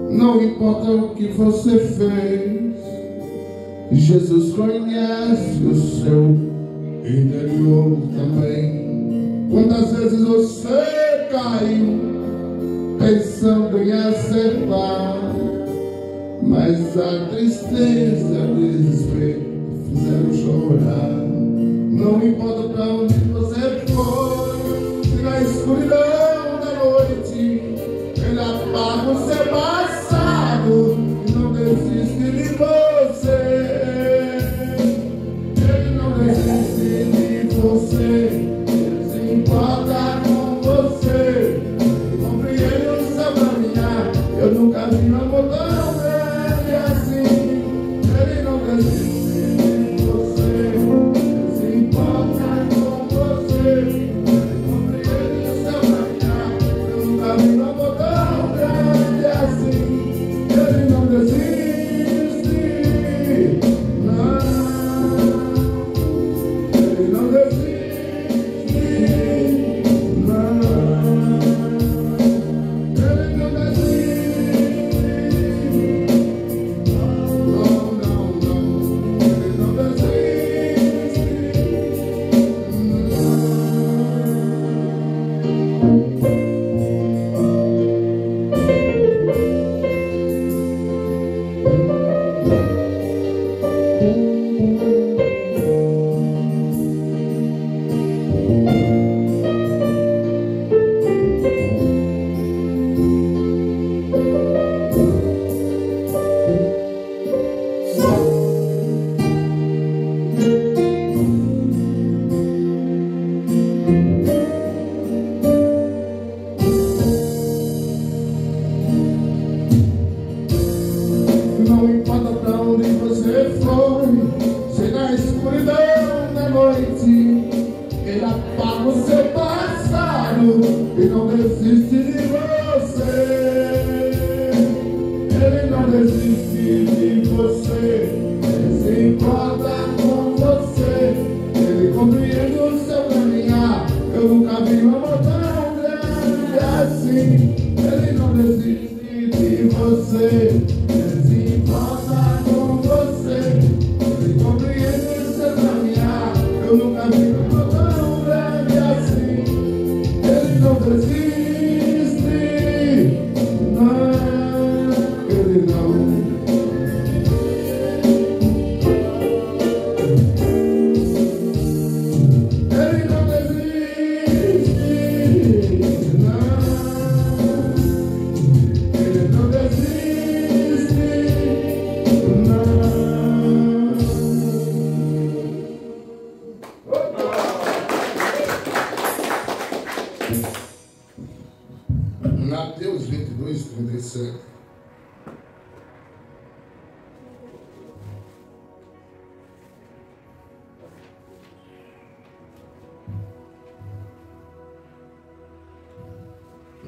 Não importa o que você fez, Jesus conhece o seu interior também. Quantas vezes você caiu pensando em acertar, mas a tristeza e o desespero fizeram chorar. Não importa pra onde você foi, se na escuridão da noite Ele apaga o seu passado e não desiste de você. Ele não desiste de você. Ele se importa com você. Ele compreende o seu caminhar. Eu nunca vi um amor tão grande assim. Ele não desiste de você. Ele se importa com você. Ele compreende o seu caminhar. Eu nunca vi um amor tão grande assim. Ele não desiste, não. Ele não desiste, não. Ele não desiste, não, não, não. Ele não desiste, não. Não importa pra onde você foi, se na escuridão da noite Ele apaga o seu passado e não desiste de você. Ele não desiste de você. Ele se importa com você. Ele compreende o seu caminhar. Eu nunca vi um amor tão grande assim. Ele não desiste de você. Ele se importa com você. Ele compreende o seu caminhar. Eu nunca vi um amor tão grande assim. Ele não desiste, não. Ele não. Ele não desiste, não. Ele não desiste, não. Mateus 22, 37.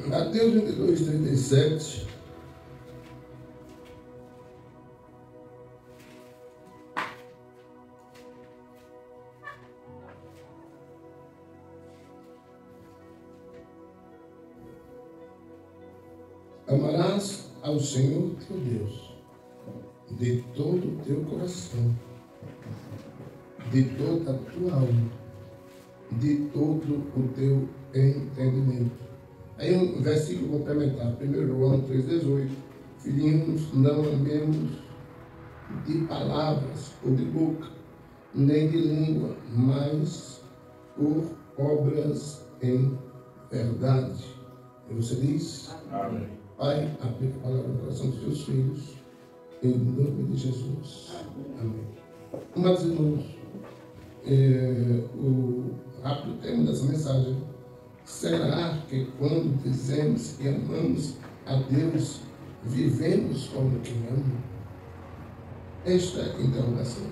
Mateus 22, 37. Amarás ao Senhor teu Deus de todo o teu coração, de toda a tua alma, de todo o teu entendimento. Aí um versículo complementar, 1 João 3,18. Filhinhos, não amemos de palavras ou de boca, nem de língua, mas por obras em verdade. E você diz? Amém. Pai, aplica a palavra no coração dos teus filhos, em nome de Jesus. Amém. Amados irmãos, o rápido tema dessa mensagem: será que quando dizemos que amamos a Deus, vivemos como quem ama? Esta é a interrogação.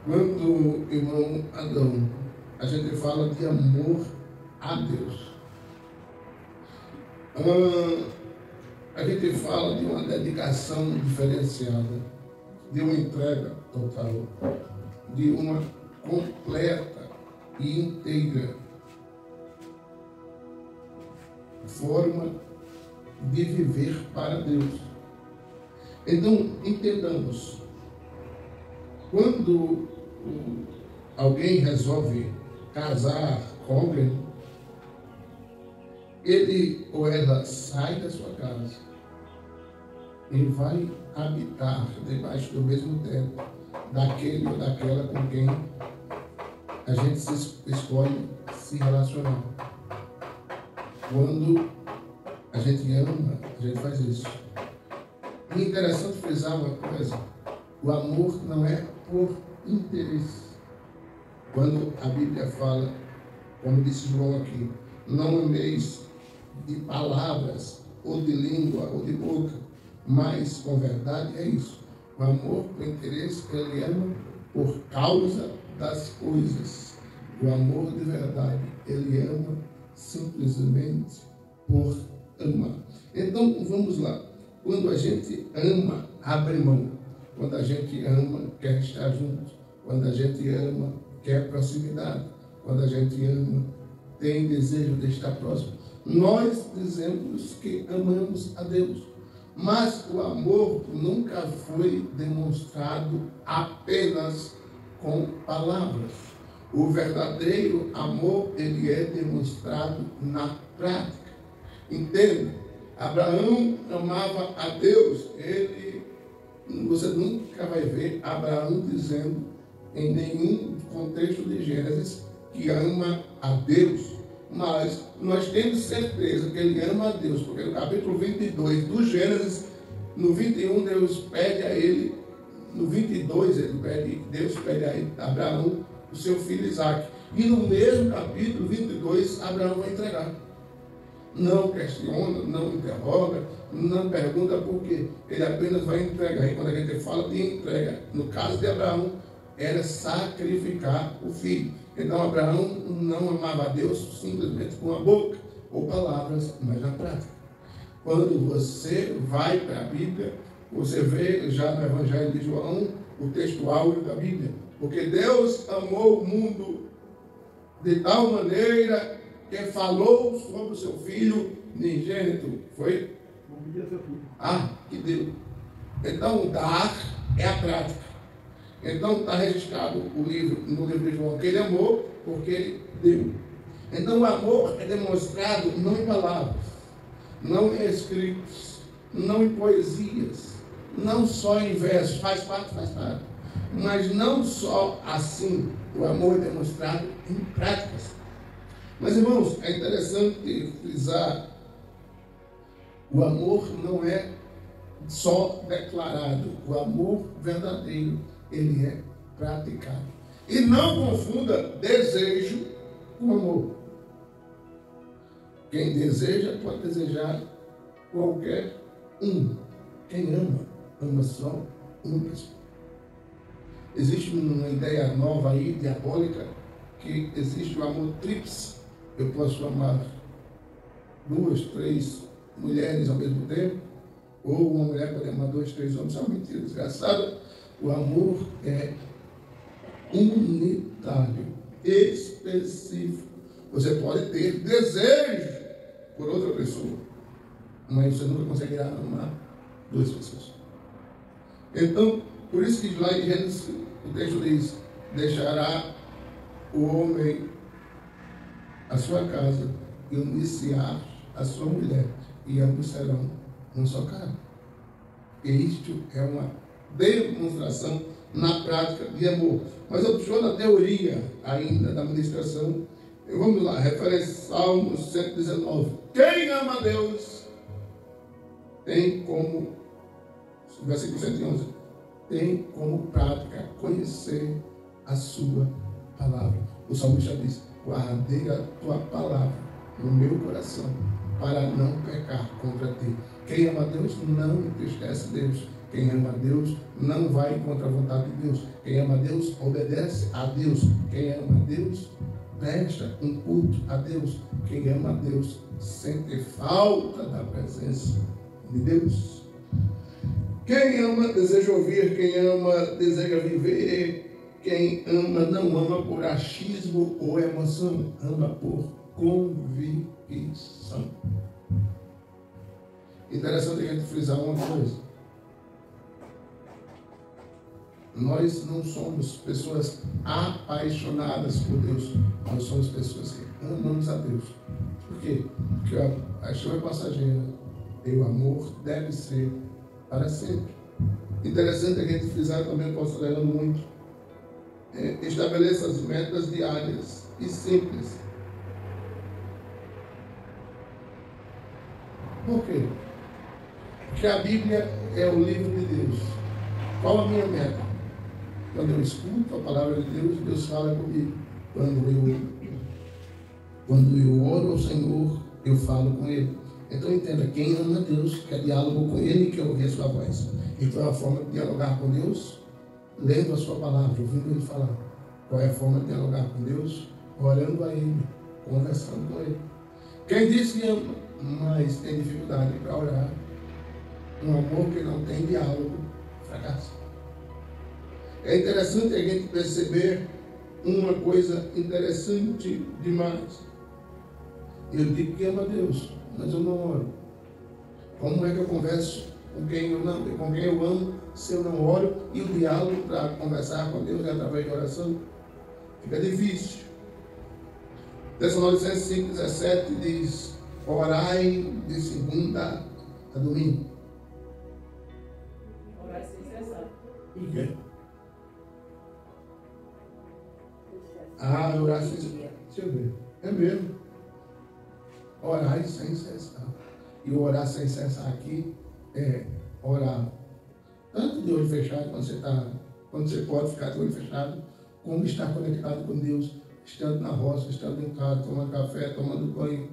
Quando o irmão Adão, a gente fala de amor a Deus, a gente fala de uma dedicação diferenciada, de uma entrega total, de uma completa e inteira forma de viver para Deus. Então, entendamos, quando alguém resolve casar com alguém, ele ou ela sai da sua casa e vai habitar debaixo do mesmo teto daquele ou daquela com quem a gente escolhe se relacionar. Quando a gente ama, a gente faz isso. E é interessante frisar uma coisa: o amor não é por interesse. Quando a Bíblia fala, como disse João aqui, não ameis de palavras, ou de língua, ou de boca, mas com verdade, é isso. O amor por interesse, ele ama por causa das coisas. O amor de verdade, ele ama simplesmente por amar. Então, vamos lá. Quando a gente ama, abre mão. Quando a gente ama, quer estar junto. Quando a gente ama, quer proximidade. Quando a gente ama, tem desejo de estar próximo. Nós dizemos que amamos a Deus, mas o amor nunca foi demonstrado apenas com palavras. O verdadeiro amor, ele é demonstrado na prática. Entende? Abraão amava a Deus. Você nunca vai ver Abraão dizendo em nenhum contexto de Gênesis que ama a Deus. Mas nós temos certeza que ele ama a Deus, porque no capítulo 22 do Gênesis, no 21, Deus pede a ele, no 22, Deus pede a Abraão o seu filho Isaque. E no mesmo capítulo 22, Abraão vai entregar. Não questiona, não interroga, não pergunta por quê. Ele apenas vai entregar. E quando a gente fala de entrega, no caso de Abraão, era sacrificar o filho. Então Abraão não amava a Deus simplesmente com a boca ou palavras, mas na prática. Quando você vai para a Bíblia, você vê já no Evangelho de João o texto áureo da Bíblia. Porque Deus amou o mundo de tal maneira que falou sobre o seu Filho unigênito. Foi? Que deu. Então dar é a prática. Então está registrado no livro de João que ele amou porque ele deu. Então o amor é demonstrado não em palavras, não em escritos, não em poesias, não só em versos, faz parte. Mas não só assim, o amor é demonstrado em práticas. Mas irmãos, é interessante frisar, o amor não é só declarado, o amor verdadeiro, ele é praticado. E não confunda desejo com amor. Quem deseja pode desejar qualquer um. Quem ama só uma pessoa. Existe uma ideia nova aí, diabólica, que existe o amor tríplice. Eu posso amar 2, 3 mulheres ao mesmo tempo, ou uma mulher pode amar 2, 3 homens. Isso é uma mentira desgraçada. O amor é unitário, específico. Você pode ter desejo por outra pessoa, mas você nunca conseguirá amar 2 pessoas. Então, por isso que lá em Gênesis o texto diz: deixará o homem a sua casa e unir-se-á a sua mulher, e ambos serão uma só carne. E isto é uma demonstração na prática de amor. Mas eu estou na teoria ainda da ministração, Vamos lá, referência Salmo 119. Quem ama a Deus tem como, versículo 111, tem como prática conhecer a sua palavra. O salmista diz: guardei a tua palavra no meu coração para não pecar contra ti. Quem ama a Deus não entristece Deus. Quem ama a Deus não vai contra a vontade de Deus. Quem ama a Deus obedece a Deus. Quem ama a Deus presta um culto a Deus. Quem ama a Deus sente falta da presença de Deus. Quem ama deseja ouvir. Quem ama deseja viver. Quem ama não ama por achismo ou emoção, ama por convicção. Interessante a gente frisar uma coisa. Nós não somos pessoas apaixonadas por Deus. Nós somos pessoas que amamos a Deus. Por quê? Porque a paixão é passageira e o amor deve ser para sempre. Interessante a gente frisar também, considerando muito. Estabeleça as metas diárias e simples. Por quê? Porque a Bíblia é o livro de Deus. Qual a minha meta? Quando eu escuto a palavra de Deus, Deus fala comigo. Quando eu oro ao Senhor, eu falo com Ele. Então entenda, quem ama a Deus quer diálogo com Ele e quer ouvir a sua voz. Então a forma de dialogar com Deus, lendo a sua palavra, ouvindo Ele falar. Qual é a forma de dialogar com Deus? Orando a Ele, conversando com Ele. Quem diz que ama, mas tem dificuldade para orar, um amor que não tem diálogo, fracassa. É interessante a gente perceber uma coisa interessante demais. Eu digo que amo a Deus, mas eu não oro. Como é que eu converso com quem eu amo, se eu não oro? E o diálogo para conversar com Deus é através de oração? Fica difícil. Tessalonicenses 5,17 diz: orai de segunda a domingo. Orai sem cessar. Orar sem cessar. Deixa eu ver. É mesmo. Orar sem cessar. E o orar sem cessar aqui é orar tanto de olho fechado, quando você pode ficar de olho fechado, como estar conectado com Deus, estando na roça, estando em casa, tomando café, tomando banho,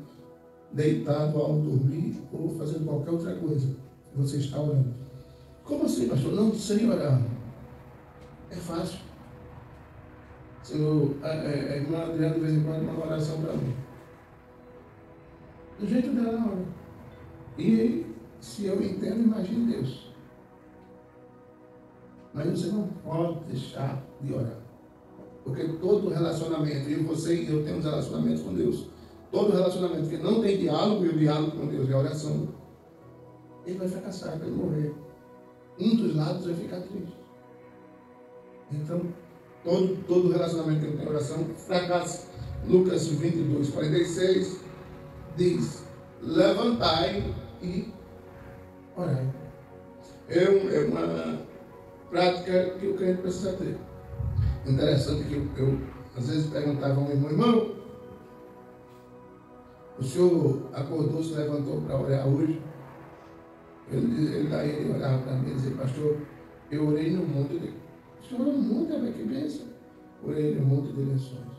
deitado ao dormir ou fazendo qualquer outra coisa. Você está orando. Como assim, pastor? Não sei orar. É fácil. Senhor, a irmã Adriana de vez em quando manda uma oração para mim. Do jeito dela na hora. E se eu entendo, imagine Deus. Mas você não pode deixar de orar. Porque todo relacionamento, e você e eu temos relacionamentos com Deus, todo relacionamento que não tem diálogo, e o diálogo com Deus é a oração, ele vai fracassar, vai morrer. Um dos lados vai ficar triste. Então, todo relacionamento que não tem oração fracassa. Lucas 22, 46 diz: levantai e orai. É uma prática que o crente precisa ter. Interessante que eu às vezes perguntava a um irmão: o senhor acordou, se levantou para orar hoje? Ele olhava para mim e dizia: pastor, eu orei no monte de... O senhor orou no monte, mas que bênção. Orei no monte de Lençóis.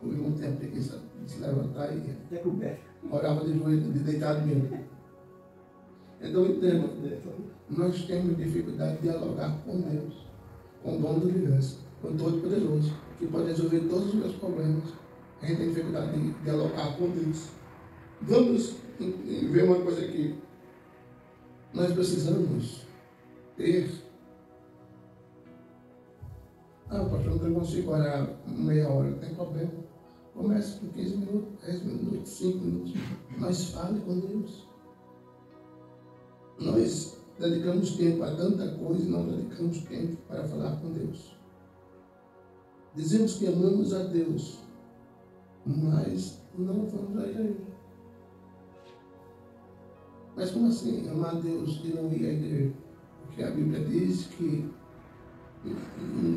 O irmão tem a preguiça de se levantar e orava de joelho, de deitado mesmo. Então entenda, nós temos dificuldade de dialogar com Deus, com o dono do universo, com o Todo-Poderoso, que pode resolver todos os meus problemas. A gente tem dificuldade de dialogar com Deus. Vamos ver uma coisa aqui. Nós precisamos ter... pastor, eu não consigo orar meia hora, não tem problema. Comece com 15 minutos, 10 minutos, 5 minutos. Mas fale com Deus. Nós dedicamos tempo a tanta coisa e não dedicamos tempo para falar com Deus. Dizemos que amamos a Deus, mas não vamos a igreja. Mas como assim amar a Deus e não ir à igreja? Porque a Bíblia diz que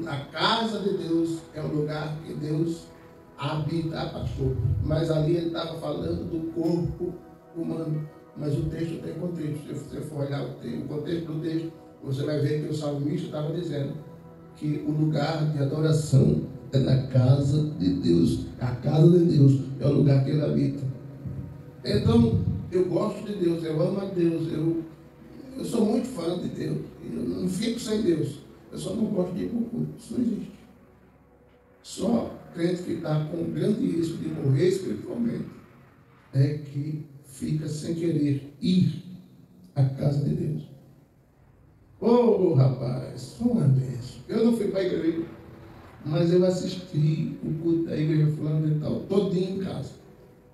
A casa de Deus é o lugar que Deus habita, pastor. Mas ali ele estava falando do corpo humano. Mas o texto tem contexto. Se você for olhar o contexto do texto, você vai ver que o salmista estava dizendo que o lugar de adoração é na casa de Deus. A casa de Deus é o lugar que ele habita. Então, eu gosto de Deus, eu amo a Deus, eu sou muito fã de Deus. Eu não fico sem Deus. Eu só não gosto de ir para o culto. Isso não existe. Só crente que está com grande risco de morrer espiritualmente é que fica sem querer ir à casa de Deus. Oh, rapaz, foi uma bênção. Eu não fui para a igreja, mas eu assisti o culto da igreja fulano e tal, todinho em casa.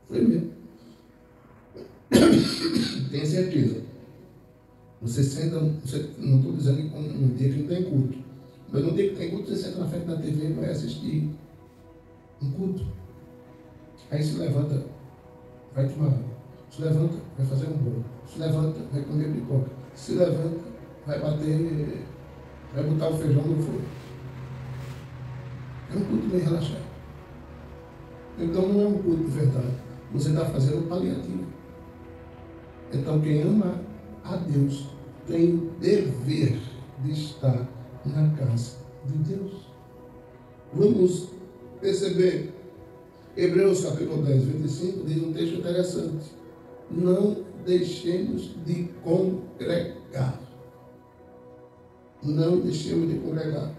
Foi mesmo. Tenho certeza. Você senta, não estou dizendo que um dia que não tem culto, mas no dia que tem culto, você senta na frente da TV e vai assistir um culto. Aí se levanta, vai tomar água. Se levanta, vai fazer um bolo. Se levanta, vai comer pipoca. Se levanta, vai bater, vai botar o feijão no fogo. É um culto bem relaxado. Então não é um culto de verdade. Você está fazendo um paliativo. Então quem ama a Deus tem o dever de estar na casa de Deus. Vamos perceber, Hebreus capítulo 10, 25, diz um texto interessante. Não deixemos de congregar. Não deixemos de congregar.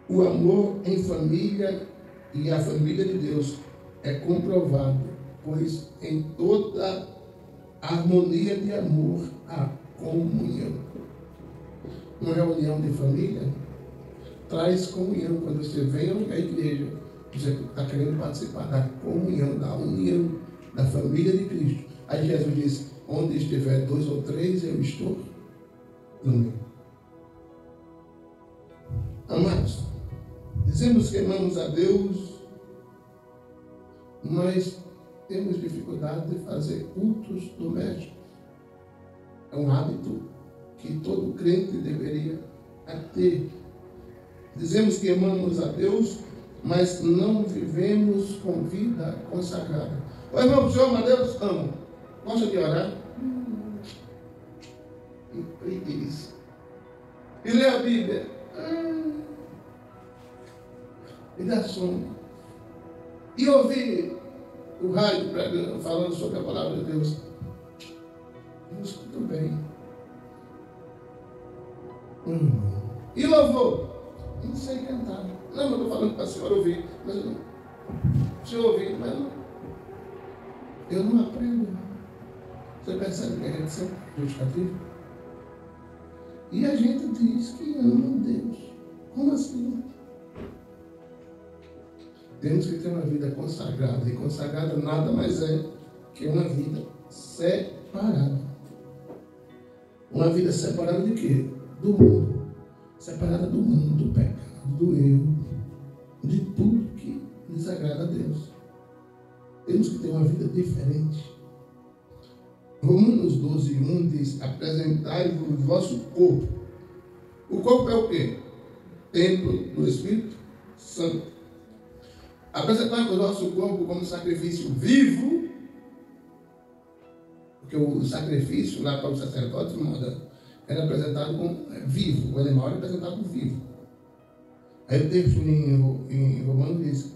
O amor em família e a família de Deus é comprovado, pois em toda harmonia de amor há comunhão. Uma reunião de família traz comunhão. Quando você vem à igreja, você está querendo participar da comunhão, da união, da família de Cristo. Aí Jesus diz, onde estiver 2 ou 3, eu estou no meio. Amados, dizemos que amamos a Deus, mas temos dificuldade de fazer cultos domésticos. É um hábito que todo crente deveria ter. Dizemos que amamos a Deus, mas não vivemos com vida consagrada. Ô irmão, o senhor ama a Deus? Amo. Gosta de orar? E preguiça. E lê a Bíblia? E dá sono. E ouvir o rádio pregando, falando sobre a palavra de Deus? Eu escuto bem. E louvor? Eu não sei cantar. Não, eu estou falando para a senhora ouvir. Mas eu não. O senhor ouvir, mas eu não aprendo. Você percebe que a gente sempre é justificativo? E a gente diz que ama Deus. Como assim? Temos que ter uma vida consagrada. E consagrada nada mais é que uma vida separada. Uma vida separada de quê? Do mundo. Separada do mundo, do pecado, do erro, de tudo que desagrada a Deus. Temos que ter uma vida diferente. Romanos 12, 1 diz, apresentai-vos o vosso corpo. O corpo é o quê? Templo do Espírito Santo. Apresentai-vos o vosso corpo como sacrifício vivo, porque o sacrifício lá para os sacerdotes era apresentado como vivo, o animal era apresentado vivo. Aí o texto em Romanos diz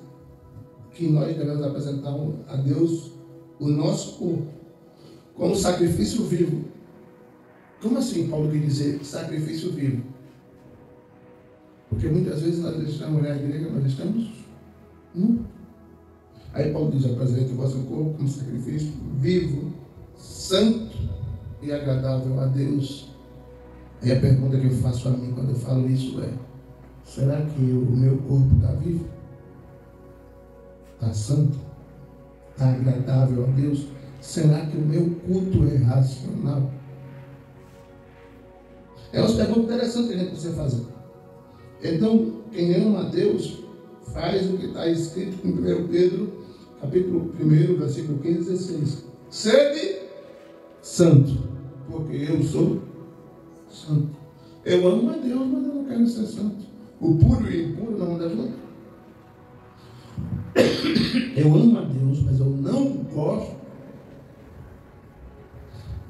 que nós devemos apresentar a Deus o nosso corpo como sacrifício vivo. Como assim Paulo quer dizer sacrifício vivo? Porque muitas vezes nós estamos na igreja, nós estamos nu. Aí Paulo diz, apresente o vosso corpo como sacrifício vivo, santo e agradável a Deus. E a pergunta que eu faço a mim quando eu falo isso é, será que o meu corpo está vivo? Está santo? Está agradável a Deus? Será que o meu culto é racional? É uma pergunta interessante que a gente precisa fazer. Então, quem ama a Deus, faz o que está escrito em 1 Pedro, capítulo 1, versículo 15 e 16. Sede santo, porque eu sou santo. Eu amo a Deus, mas eu não quero ser santo. O puro e o impuro não anda junto. Eu amo a Deus, mas eu não gosto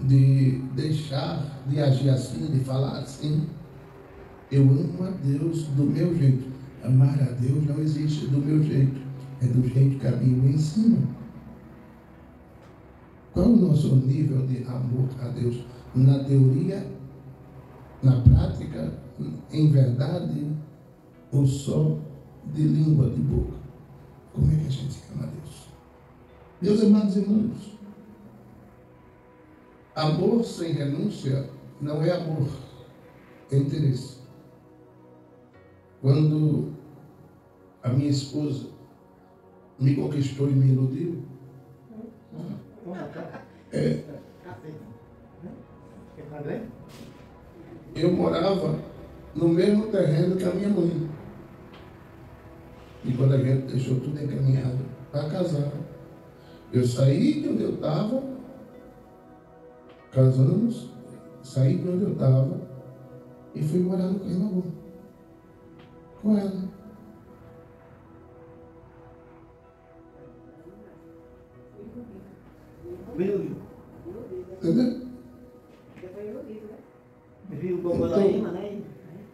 de deixar de agir assim, de falar assim. Eu amo a Deus do meu jeito. Amar a Deus não existe do meu jeito. É do jeito que a Bíblia ensina. Qual o nosso nível de amor a Deus? Na teoria, na prática, em verdade, ou só de língua, de boca? Como é que a gente ama a Deus? Meus amados irmãos, amor sem renúncia não é amor, é interesse. Quando a minha esposa me conquistou e me iludiu, eu morava no mesmo terreno que a minha mãe. E quando a gente deixou tudo encaminhado para casar, eu saí de onde eu estava, casamos, saí de onde eu estava e fui morar no Carnaval com ela. Entendeu? Então,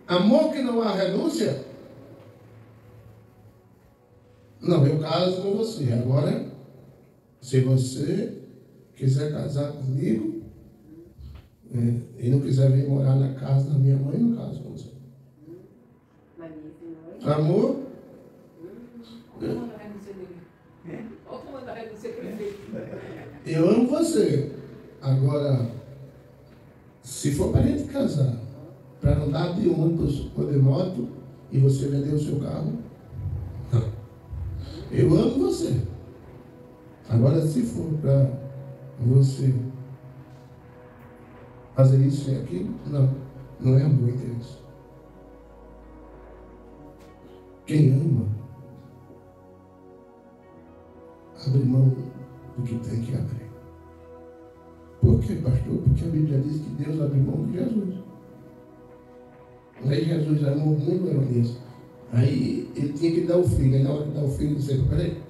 amor que não há renúncia. Não, eu caso com você. Agora, se você quiser casar comigo e não quiser vir morar na casa da minha mãe, eu caso com você. Amor? Eu amo você. Agora, se for para a gente casar, para andar de ônibus ou de moto e você vender o seu carro, não. Eu amo você. Agora, se for para você fazer isso e aquilo, não é amor, interesse. Quem ama, abre mão do que tem que abrir. Por quê, pastor? Porque a Bíblia diz que Deus abre mão de Jesus. Aí Jesus amou o mundo, era nisso. Aí ele tinha que dar o filho. Aí na hora de dar o filho, ele disse: peraí,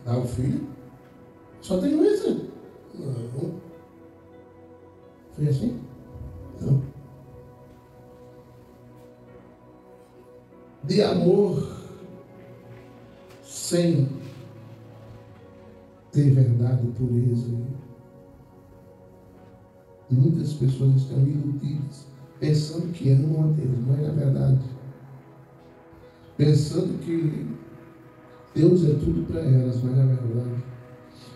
dá o filho? Só tem um exemplo. Não. Foi assim? Não. De amor sem ter verdade e pureza. Muitas pessoas estão iludidas, pensando que amam a Deus, mas na verdade, pensando que Deus é tudo para elas, mas na verdade,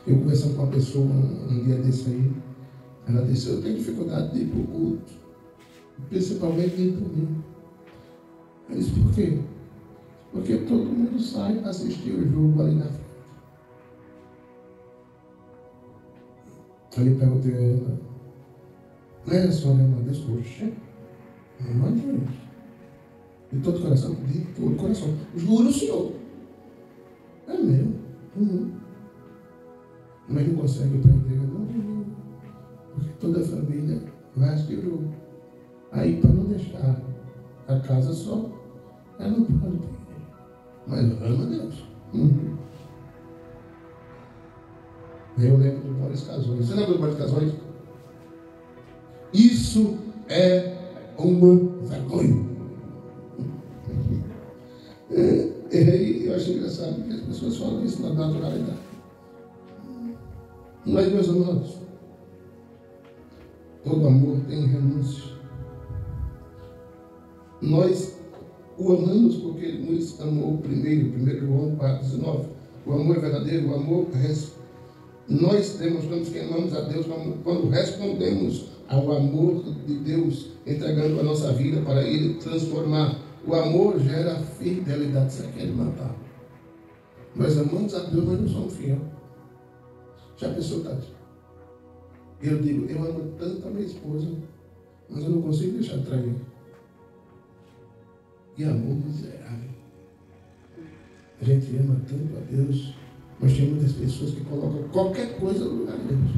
eu conversando com uma pessoa um dia desse aí, ela disse: eu tenho dificuldade de ir para o culto, principalmente de ir para mim. Eu disse: por quê? Porque todo mundo sai para assistir o jogo ali na frente. Aí eu perguntei a ela: não é só uma Deus? Poxa, não é Deus. De todo coração, de todo coração. Juro, Senhor. É meu. Mas não consegue ir para a igreja, não. Porque toda a família vai assistir o jogo. Aí, para não deixar a casa só, ela não pode ir. Mas ama a Deus. Eu lembro de vários casões. Você lembra de vários casões? Isso é uma vergonha. Eu acho engraçado que as pessoas falam isso na naturalidade. Mas, meus amados, todo amor tem renúncia. Nós o amamos porque ele nos amou primeiro. 1 João 4,19. O amor é verdadeiro, o amor nós demonstramos que amamos a Deus quando respondemos ao amor de Deus, entregando a nossa vida para Ele transformar. O amor gera fidelidade. Você quer matar? Nós amamos a Deus, mas não somos fiéis. Já pensou, Tati? Eu digo: eu amo tanto a minha esposa, mas eu não consigo deixar de trair. E amor miserável. A gente ama tanto a Deus, mas tem muitas pessoas que colocam qualquer coisa no lugar de Deus.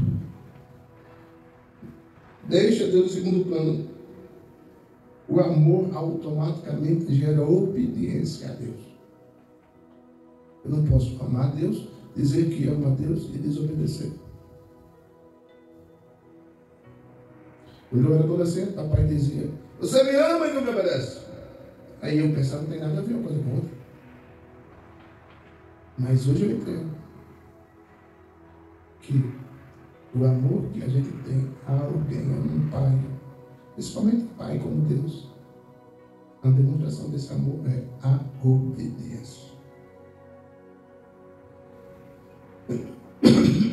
Deixa Deus em segundo plano. O amor automaticamente gera obediência a Deus. Eu não posso amar a Deus, dizer que amo a Deus e desobedecer. Quando eu era adolescente, papai dizia: você me ama e não me obedece. Aí eu pensava, não tem nada a ver uma coisa com outra. Mas hoje eu entendo que o amor que a gente tem a alguém, a um pai, principalmente pai como Deus, a demonstração desse amor é a obediência.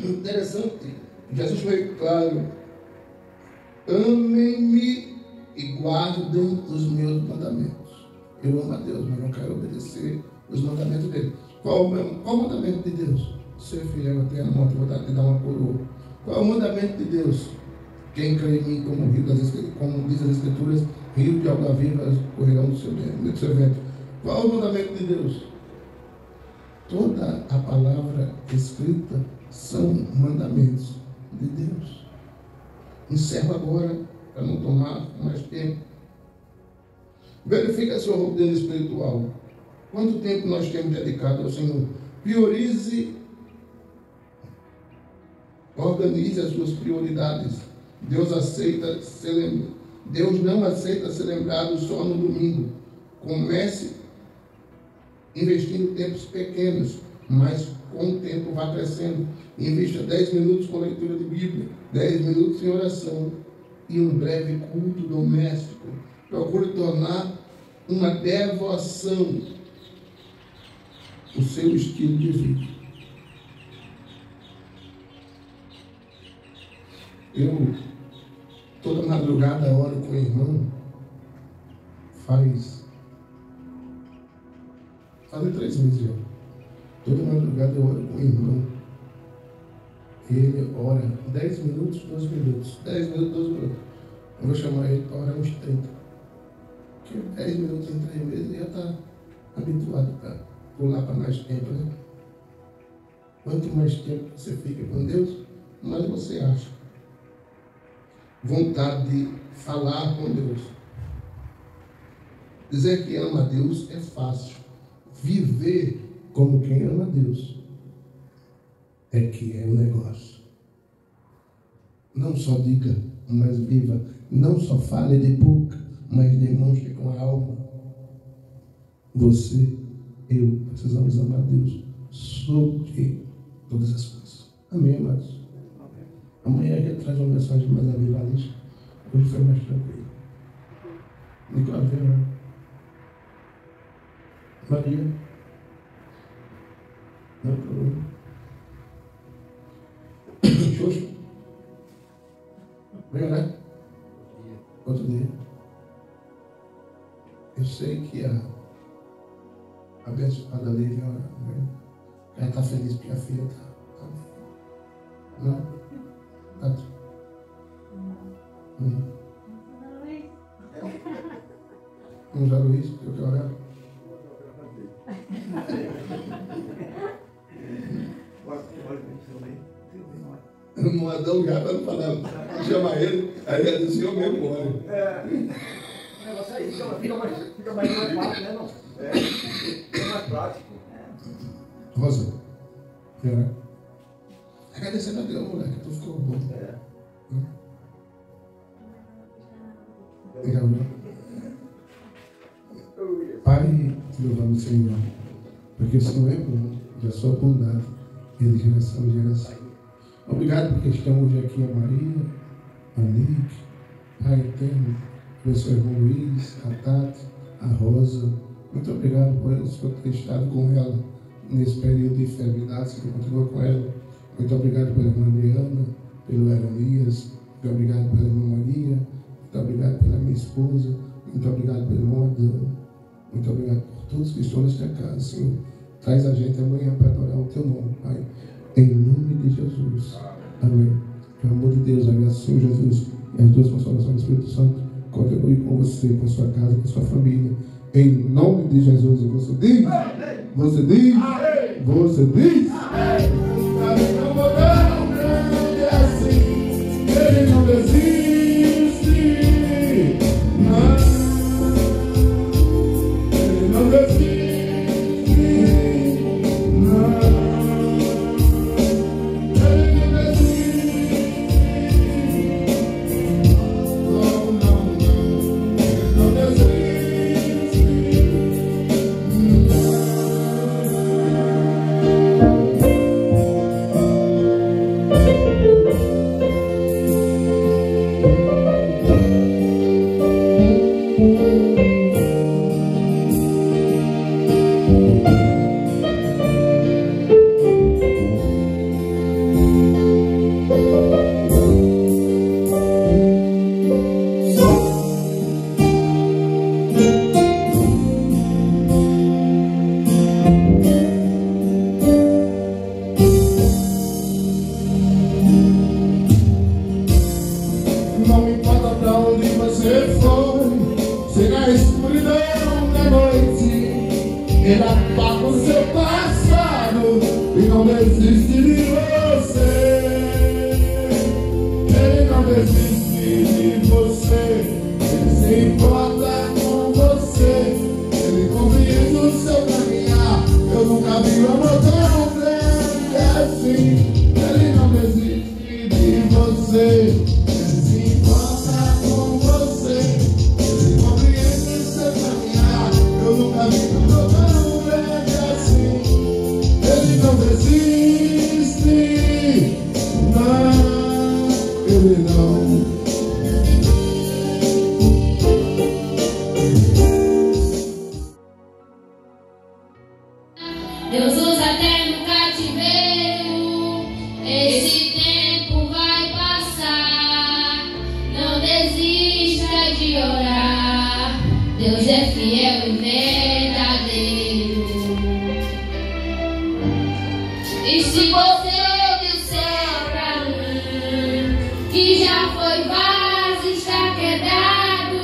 Interessante, Jesus foi claro: amem-me e guardem os meus mandamentos. Eu amo a Deus, mas não quero obedecer os mandamentos dele. Qual o mandamento de Deus? Ser fiel até a morte, vou te dar uma coroa. Qual é o mandamento de Deus? Quem crê em mim, como diz as Escrituras, rio de água viva correrão do seu ventre. Qual é o mandamento de Deus? Toda a palavra escrita são mandamentos de Deus. Encerro agora, para não tomar mais tempo. Verifique a sua rotina espiritual. Quanto tempo nós temos dedicado ao Senhor? Priorize, organize as suas prioridades. Deus não aceita ser lembrado só no domingo. Comece investindo tempos pequenos, mas com o tempo vá crescendo. Invista 10 minutos com leitura de Bíblia, 10 minutos em oração e um breve culto doméstico. Procure tornar uma devoção o seu estilo de vida. Eu, toda madrugada, oro com o irmão. Fazem 3 meses já. Toda madrugada eu oro com o irmão. Ele ora 10 minutos, 12 minutos. 10 minutos, 12 minutos. Eu vou chamar ele para orar uns 30. Porque 10 minutos em 3 meses ele já está habituado para pular para mais tempo, né? Quanto mais tempo você fica com Deus, mais você acha vontade de falar com Deus. Dizer que ama a Deus é fácil. Viver como quem ama a Deus é que é o negócio. Não só diga, mas viva. Não só fale de boca, mas demonstre com a alma. Você, eu, precisamos amar a Deus sobre todas as coisas. Amém, amados? Amanhã a gente traz uma mensagem mais avivalista. Hoje foi mais tranquilo. Nicolau, Maria. Não é problema. Xoxo. Vem, né? Outro dia. Eu sei que a abençoada Lívia, ela está feliz porque a filha está. Não? Tato. Vamos já Luiz, eu quero orar. Não Adão já para não falar. Chama ele, aí é do Senhor mesmo, olha. O negócio aí fica mais fácil, né, não? É mais prático. Rosa, agradecendo a Deus, moleque, tu ficou bom. Pai, louvamos o Senhor, porque o Senhor é bom, e a sua bondade é de geração em geração. Obrigado porque estão hoje aqui a Maria, a Nick, Pai eterno, abençoe o irmão Luiz, a Tati, a Rosa. Muito obrigado por o Senhor ter estado com ela nesse período de enfermidade, você continua com ela. Muito obrigado pela irmã Adriana, pelo Eranias, muito obrigado pela irmã Maria, muito obrigado pela minha esposa, muito obrigado pelo irmão Adão, muito obrigado por todos que estão nesta casa, Senhor. Traz a gente amanhã para adorar o teu nome, Pai, em nome de Jesus. Amém. Pelo amor de Deus, a graça do Senhor Jesus e as duas consolações do Espírito Santo continue com você, com a sua casa, com a sua família, em nome de Jesus. E você diz, você diz, você diz. Ele não desiste, não. Ele apaga o seu passado e não desiste de você. Ele não desiste de você. Ele se importa com você. Ele compreende o seu caminhar. Eu nunca vi um amor tão grande assim. Ele não desiste de você. Ele se importa com você. Ele compreende o seu caminhar. Eu nunca vi um amor tão grande assim. Ele não desiste. Não, ele não. Deus usa até no cativeiro. Esse tempo vai passar. Não desista de orar. Deus é fiel e verdadeiro. E se você ouve o céu pra mim, que já foi vaso, está quebrado,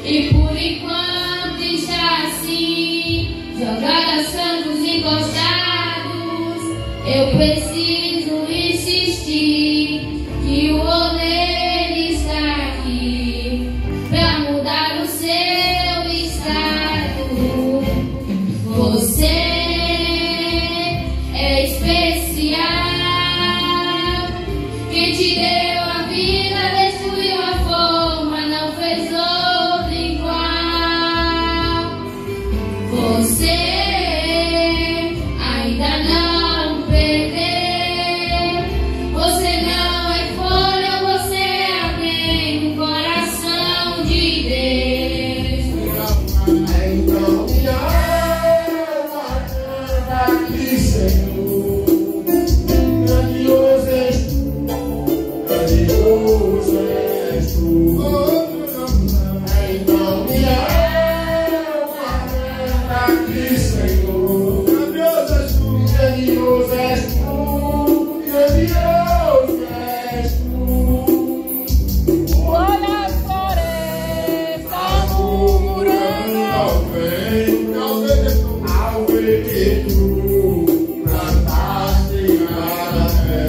e por enquanto está assim, jogado aos cantos encostados, eu preciso insistir que o oleiro está aqui pra mudar o seu estado. Você é especial. Quem te deu a vida, destruiu a forma, não fez outra igual. Você ainda não perdeu. Você não é folha, você é alguém no coração de Deus. Então me ama, canta aqui, Senhor. Grandioso és tu, grandioso és tu. Então me ama, canta aqui, Senhor. Grandioso és tu, grandioso és tu, grandioso és tu. Olha as florestas murmurando. Ao ver que tu plantaste cada pé,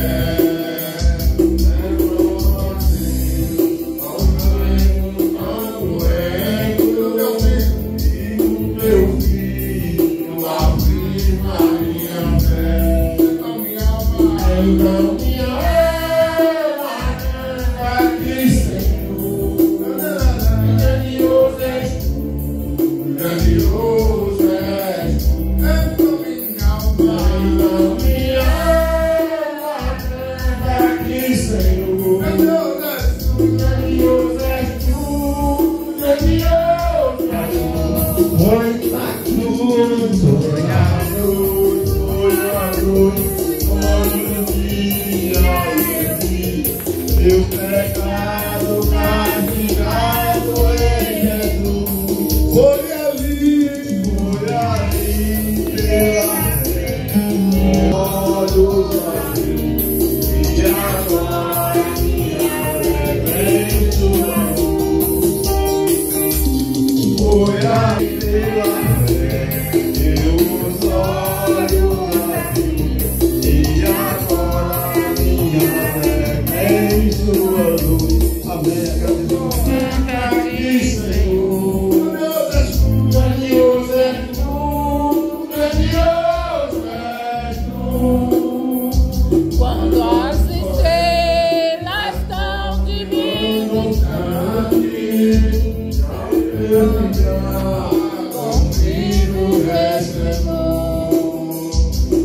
meu filho, afirma a minha fé. Então me ama, aqui, Senhor. Grandioso és tu, grandioso és tu. Então me ama, aqui, Senhor. Grandioso és tu, grandioso és tu, grandioso és tu. Foi a noite, foi a noite, foi o dia, meu pecado castigado em Jesus. Foi ali pela fé, olhos a Deus, e agora minha fé vem sua luz. Foi ali pela fé, meus olhos a Deus, e agora minha fé vem sua luz. Amém. Aqui, Senhor. Grandioso és tu, grandioso és tu. Quando as estrelas estão de mim, Eu já contigo recebo.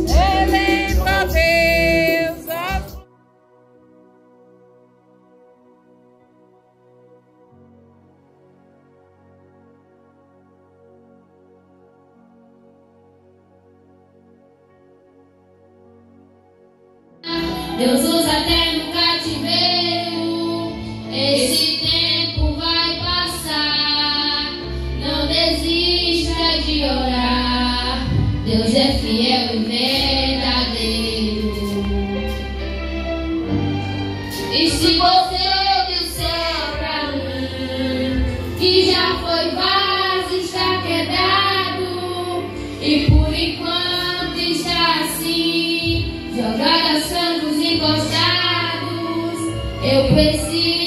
relembra Deus as Deus usa até no cativeiro. Esse tempo vai passar. Não desista de orar. Deus é fiel e verdadeiro. E se você ouve o céu pra mim, que já foi vaso, está quebrado, E por enquanto está assim, jogada santos encostados. Eu preciso